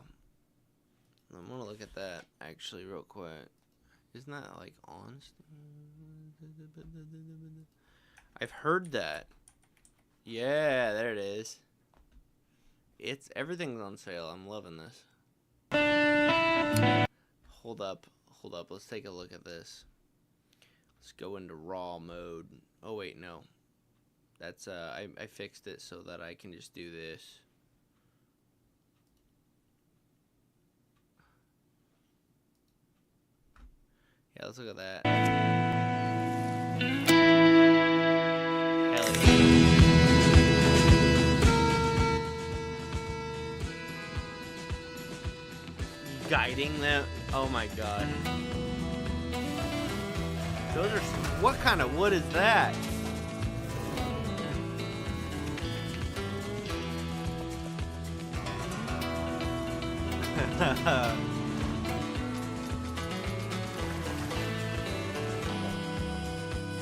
I'm gonna look at that, actually, real quick. Isn't that, like, on? I've heard that. Yeah, there it is. Everything's on sale. I'm loving this. Hold up. Let's take a look at this. Let's go into raw mode. Oh, wait, no. That's I fixed it so that I can just do this. Yeah, let's look at that. Hell yeah. Guiding them. Oh my god. Those are. What kind of wood is that?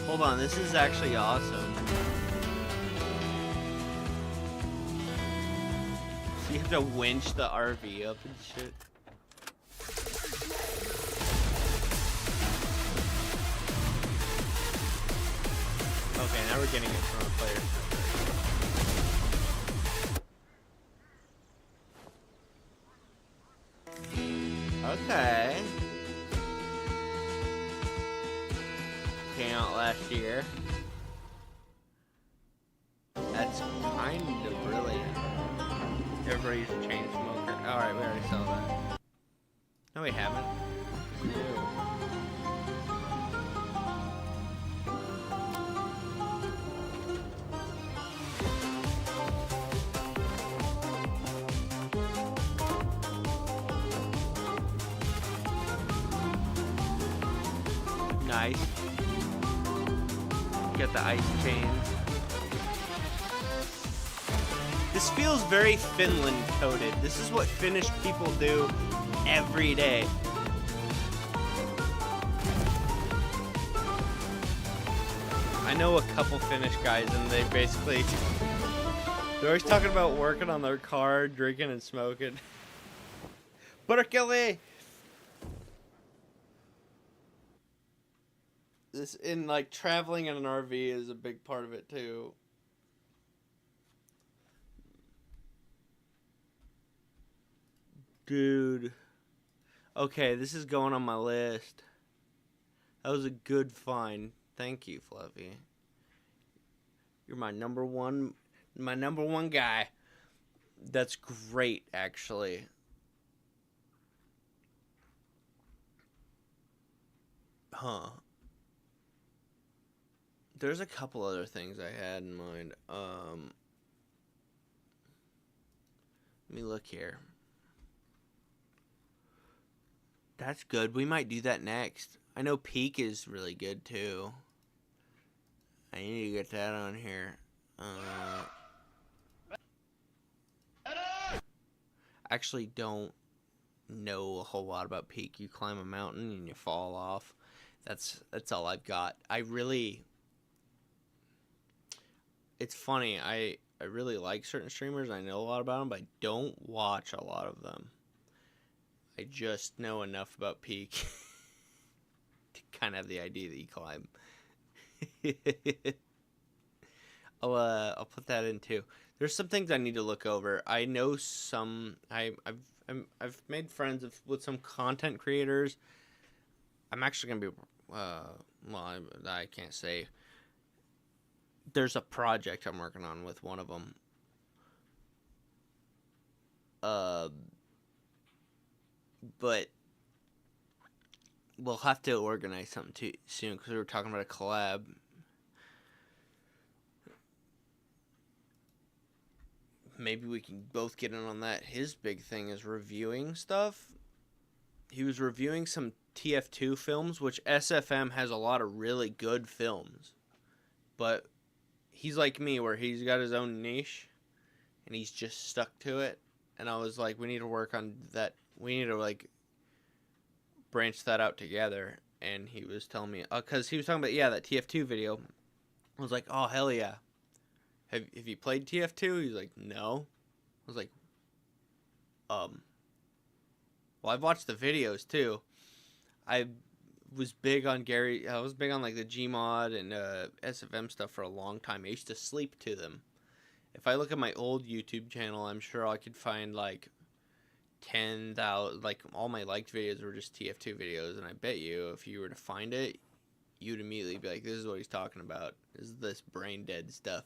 Hold on, this is actually awesome. So you have to winch the RV up and shit. Okay, now we're getting it from a player. Okay. Came out last year. That's kind of brilliant. Everybody's a chain smoker. Alright, we already saw that. No, we haven't. Ew. Nice. Get the ice chains. This feels very Finland coded. This is what Finnish people do every day. I know a couple Finnish guys and they basically they're always talking about working on their car, drinking and smoking. Perkele! This in like traveling in an RV is a big part of it too. Dude. Okay, this is going on my list. That was a good find. Thank you, Fluffy. You're my number one guy. That's great, actually. Huh. There's a couple other things I had in mind. Let me look here. That's good. We might do that next. I know Peak is really good too. I need to get that on here. Actually don't know a whole lot about Peak. You climb a mountain and you fall off. That's all I've got. It's funny. I really like certain streamers. I know a lot about them, but I don't watch a lot of them. I just know enough about Peak to kind of have the idea that you climb. I'll put that in too. There's some things I need to look over. I know some. I've made friends with some content creators. I'm actually gonna be. Well, I can't say. There's a project I'm working on with one of them. But we'll have to organize something too soon because we were talking about a collab. Maybe we can both get in on that. His big thing is reviewing stuff. He was reviewing some TF2 films, which SFM has a lot of really good films. But he's like me, where he's got his own niche, and he's just stuck to it. And I was like, we need to work on that. We need to, like, branch that out together. And he was telling me, because he was talking about, that TF2 video. I was like, oh, hell yeah. Have you played TF2? He's like, no. I was like, well, I've watched the videos, too. I was big on like the Gmod and SFM stuff for a long time. I used to sleep to them. If I look at my old YouTube channel, I'm sure I could find like 10,000, like all my liked videos were just TF2 videos, and I bet you if you were to find it, you'd immediately be like, this is what he's talking about. This is this brain dead stuff.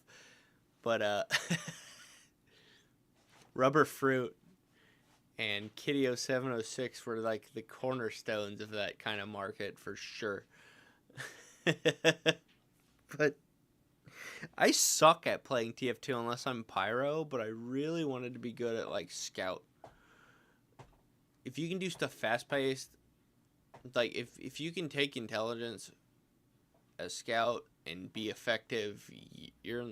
But Rubber Fruit and Kitty 0706 were like the cornerstones of that kind of market for sure. But I suck at playing TF2 unless I'm Pyro, but I really wanted to be good at like Scout. If you can do stuff fast paced, like if you can take intelligence as Scout and be effective, you're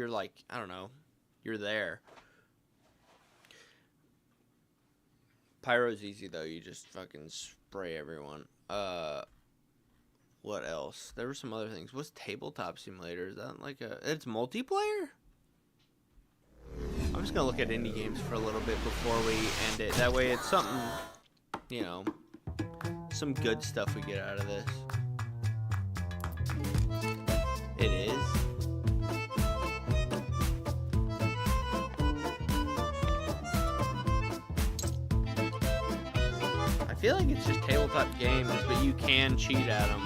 like, I don't know, you're there. Pyro's easy though, you just fucking spray everyone. What else? There were some other things. What's Tabletop Simulator? Is that like it's multiplayer? I'm just gonna look at indie games for a little bit before we end it. That way it's something, you know, some good stuff we get out of this. It is. I feel like it's just tabletop games, but you can cheat at them,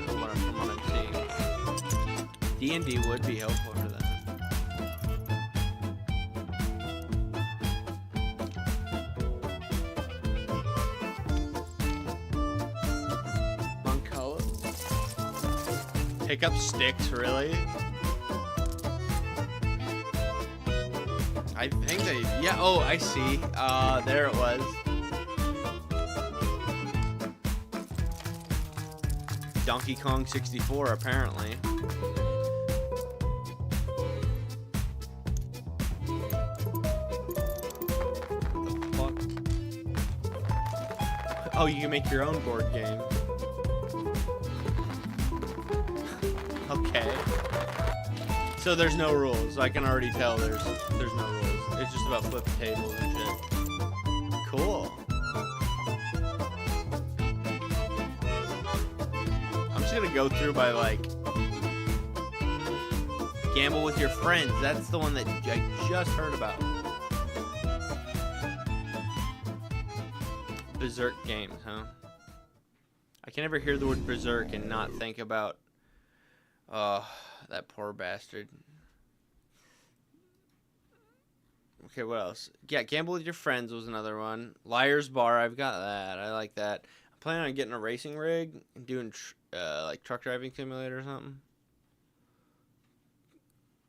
from what I'm seeing. D&D would be helpful for that. Moncolor. Pick up sticks, really? I think they... Yeah, oh, I see. There it was. Donkey Kong 64, apparently. What the fuck? Oh, you can make your own board game. Okay. So there's no rules. I can already tell there's no rules. It's just about flipping tables and shit. Cool. Gonna go through by like Gamble with Your Friends. That's the one that I just heard about. Berserk games, huh? I can never hear the word Berserk and not think about that poor bastard. Okay, what else? Yeah, Gamble with Your Friends was another one. Liar's Bar, I've got that. I like that. I'm planning on getting a racing rig and doing like truck driving simulator or something.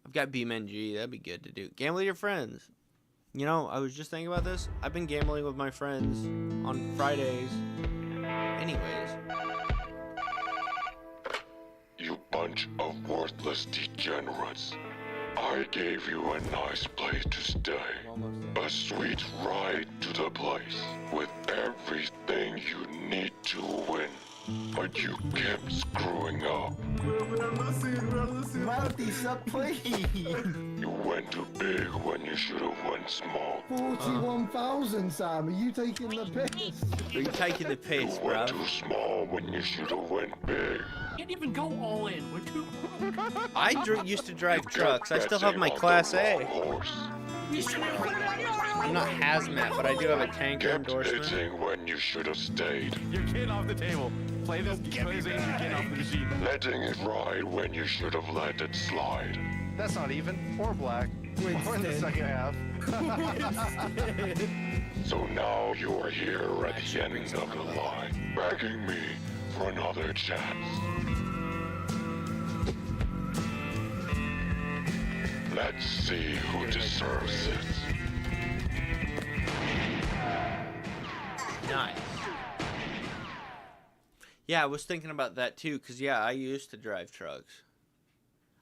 I've got BeamNG. That'd be good to do. Gamble with your friends. You know, I was just thinking about this. I've been gambling with my friends on Fridays. Anyways. You bunch of worthless degenerates. I gave you a nice place to stay. A sweet ride to the place with everything you need to win. But you kept screwing up. Marty, stop playing. You went too big when you should have went small. 41,000, Sam. Are you taking the piss? Are you taking the piss, You bro? went too small when you should have went big. Can't even go all in. We're too. I used to drive You trucks. I kept still have my betting on Class the A. wrong horse. I'm not hazmat, but I do have a tanker Kept endorsement. hitting when you should have stayed. You're getting off the table. Play this. Play this. You're getting off the machine. Letting it ride when you should have let it slide. That's not even. Or black. Or in the second half. So now you're here at the end of the line, begging me for another chance. Let's see who deserves it. Nice. Yeah, I was thinking about that too, because yeah, I used to drive trucks.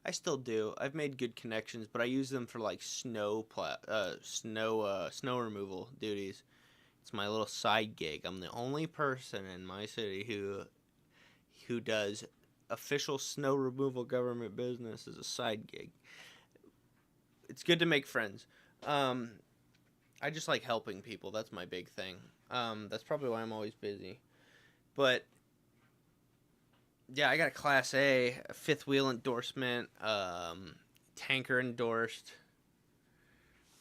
I still do. I've made good connections, but I use them for like snow removal duties. It's my little side gig. I'm the only person in my city who does official snow removal government business as a side gig. It's good to make friends. I just like helping people. That's my big thing. That's probably why I'm always busy. But yeah, I got a Class A, a fifth wheel endorsement, tanker endorsed.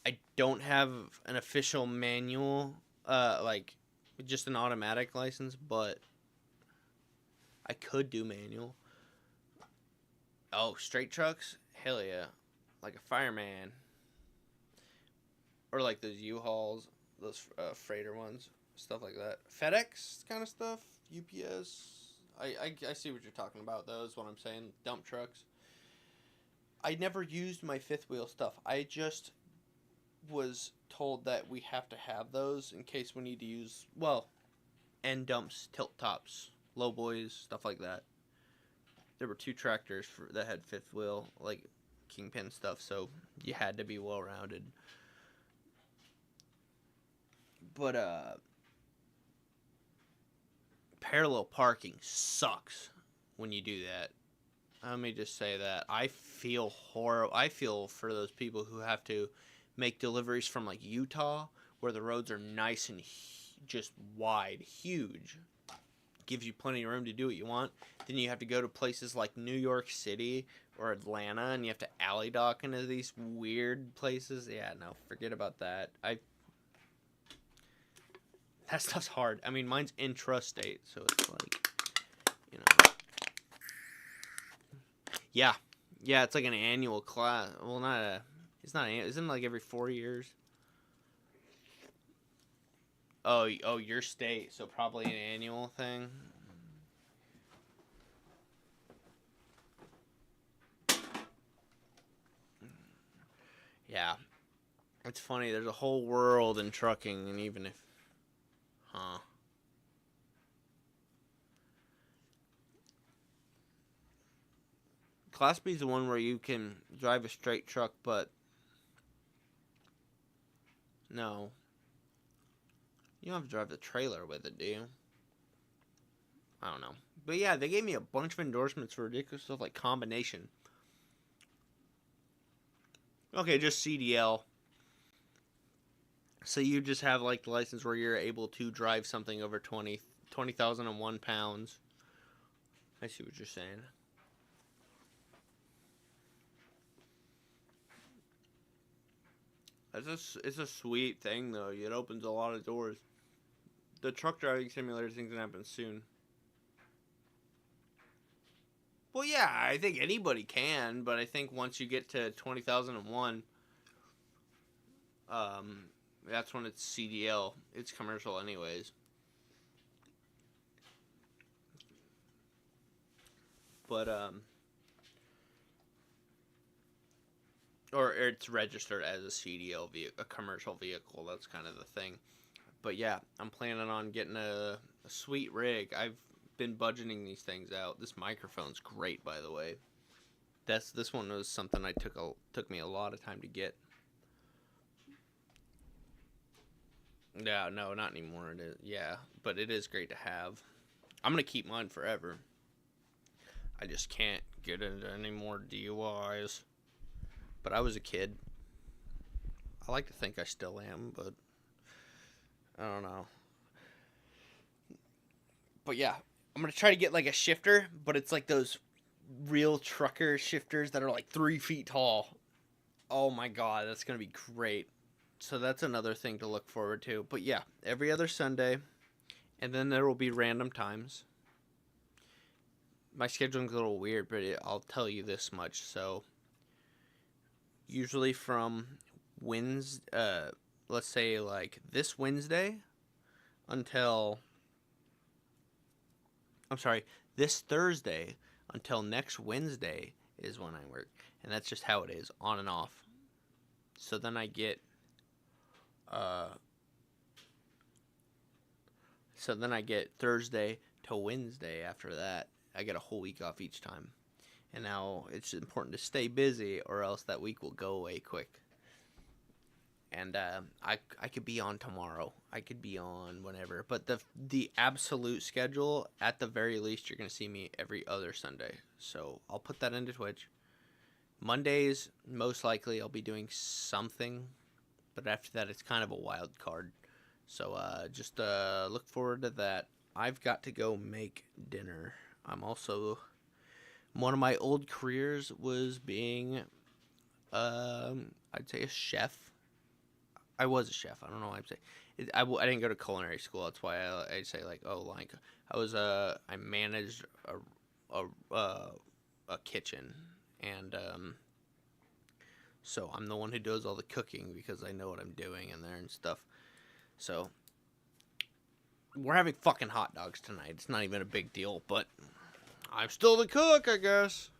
I don't have an official manual, like just an automatic license, but I could do manual. Oh, straight trucks? Hell yeah. Like a fireman. Or like those U-Hauls, those freighter ones, stuff like that. FedEx kind of stuff, UPS. I see what you're talking about, though, is what I'm saying. Dump trucks. I never used my fifth wheel stuff. I just was told that we have to have those in case we need to use, well, end dumps, tilt tops, low boys, stuff like that. There were 2 tractors that had fifth wheel, like kingpin stuff, so you had to be well rounded. But parallel parking sucks when you do that. Let me just say that I feel horrible. I feel for those people who have to make deliveries from like Utah, where the roads are nice and just wide, huge, gives you plenty of room to do what you want. Then you have to go to places like New York City or Atlanta, and you have to alley dock into these weird places. Yeah, no, forget about that. That stuff's hard. I mean, mine's intrastate, so it's like, you know. Yeah, it's like an annual class. Well, it's not annual. Isn't it like every 4 years? Oh, your state, so probably an annual thing. Yeah. It's funny, there's a whole world in trucking, and even if... Huh. Class B is the one where you can drive a straight truck, but... No. You don't have to drive the trailer with it, do you? I don't know. But yeah, they gave me a bunch of endorsements for ridiculous stuff like combination. Okay, just CDL. So you just have like the license where you're able to drive something over 20,001 pounds. I see what you're saying. It's a sweet thing though. It opens a lot of doors. The truck driving simulator thing's gonna happen soon. Well, yeah, I think anybody can, but I think once you get to 20,001, that's when it's CDL. It's commercial anyways. But, or it's registered as a CDL vehicle, a commercial vehicle. That's kind of the thing. But yeah, I'm planning on getting a sweet rig. I've been budgeting these things out. This microphone's great, by the way. This one was something I took me a lot of time to get. Yeah, no, not anymore. It is, yeah, but it is great to have. I'm gonna keep mine forever. I just can't get into any more DUIs. But I was a kid. I like to think I still am, but I don't know. But yeah, I'm gonna try to get like a shifter, but it's like those real trucker shifters that are like 3 feet tall. Oh my god, that's gonna be great. So that's another thing to look forward to. But yeah, every other Sunday, and then there will be random times. My scheduling's a little weird, but I'll tell you this much. So usually from Wednesday, let's say like this Wednesday until, I'm sorry, this Thursday until next Wednesday is when I work. And that's just how it is, on and off. So then I get, Thursday to Wednesday after that. I get a whole week off each time. And now it's important to stay busy or else that week will go away quick. And I could be on tomorrow. I could be on whenever. But the absolute schedule, at the very least, you're going to see me every other Sunday. So I'll put that into Twitch. Mondays, most likely, I'll be doing something. But after that, it's kind of a wild card. So just look forward to that. I've got to go make dinner. I'm also... One of my old careers was being, I'd say a chef. I was a chef. I don't know why I'm saying. I didn't go to culinary school. That's why I say like, oh, like I managed a kitchen, and so I'm the one who does all the cooking because I know what I'm doing in there and stuff. So we're having fucking hot dogs tonight. It's not even a big deal, but I'm still the cook, I guess.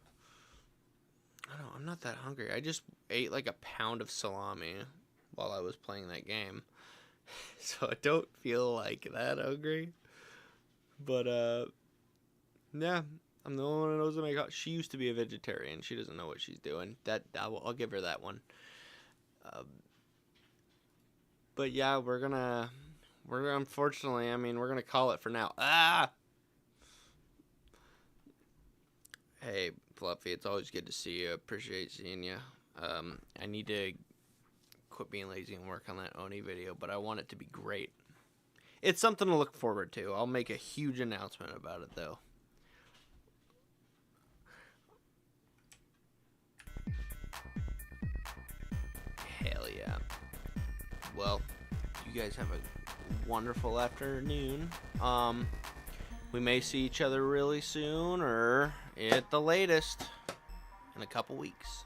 I don't know, I'm not that hungry. I just ate like a pound of salami while I was playing that game. So I don't feel like that hungry. But, yeah, I'm the only one who knows to make hot. She used to be a vegetarian. She doesn't know what she's doing. I'll give her that one. But yeah, we're unfortunately, we're gonna call it for now. Hey, Fluffy, it's always good to see you. Appreciate seeing you. I need to quit being lazy and work on that Oni video, but I want it to be great. It's something to look forward to. I'll make a huge announcement about it, though. Hell yeah. Well, you guys have a wonderful afternoon. We may see each other really soon, or at the latest in a couple weeks.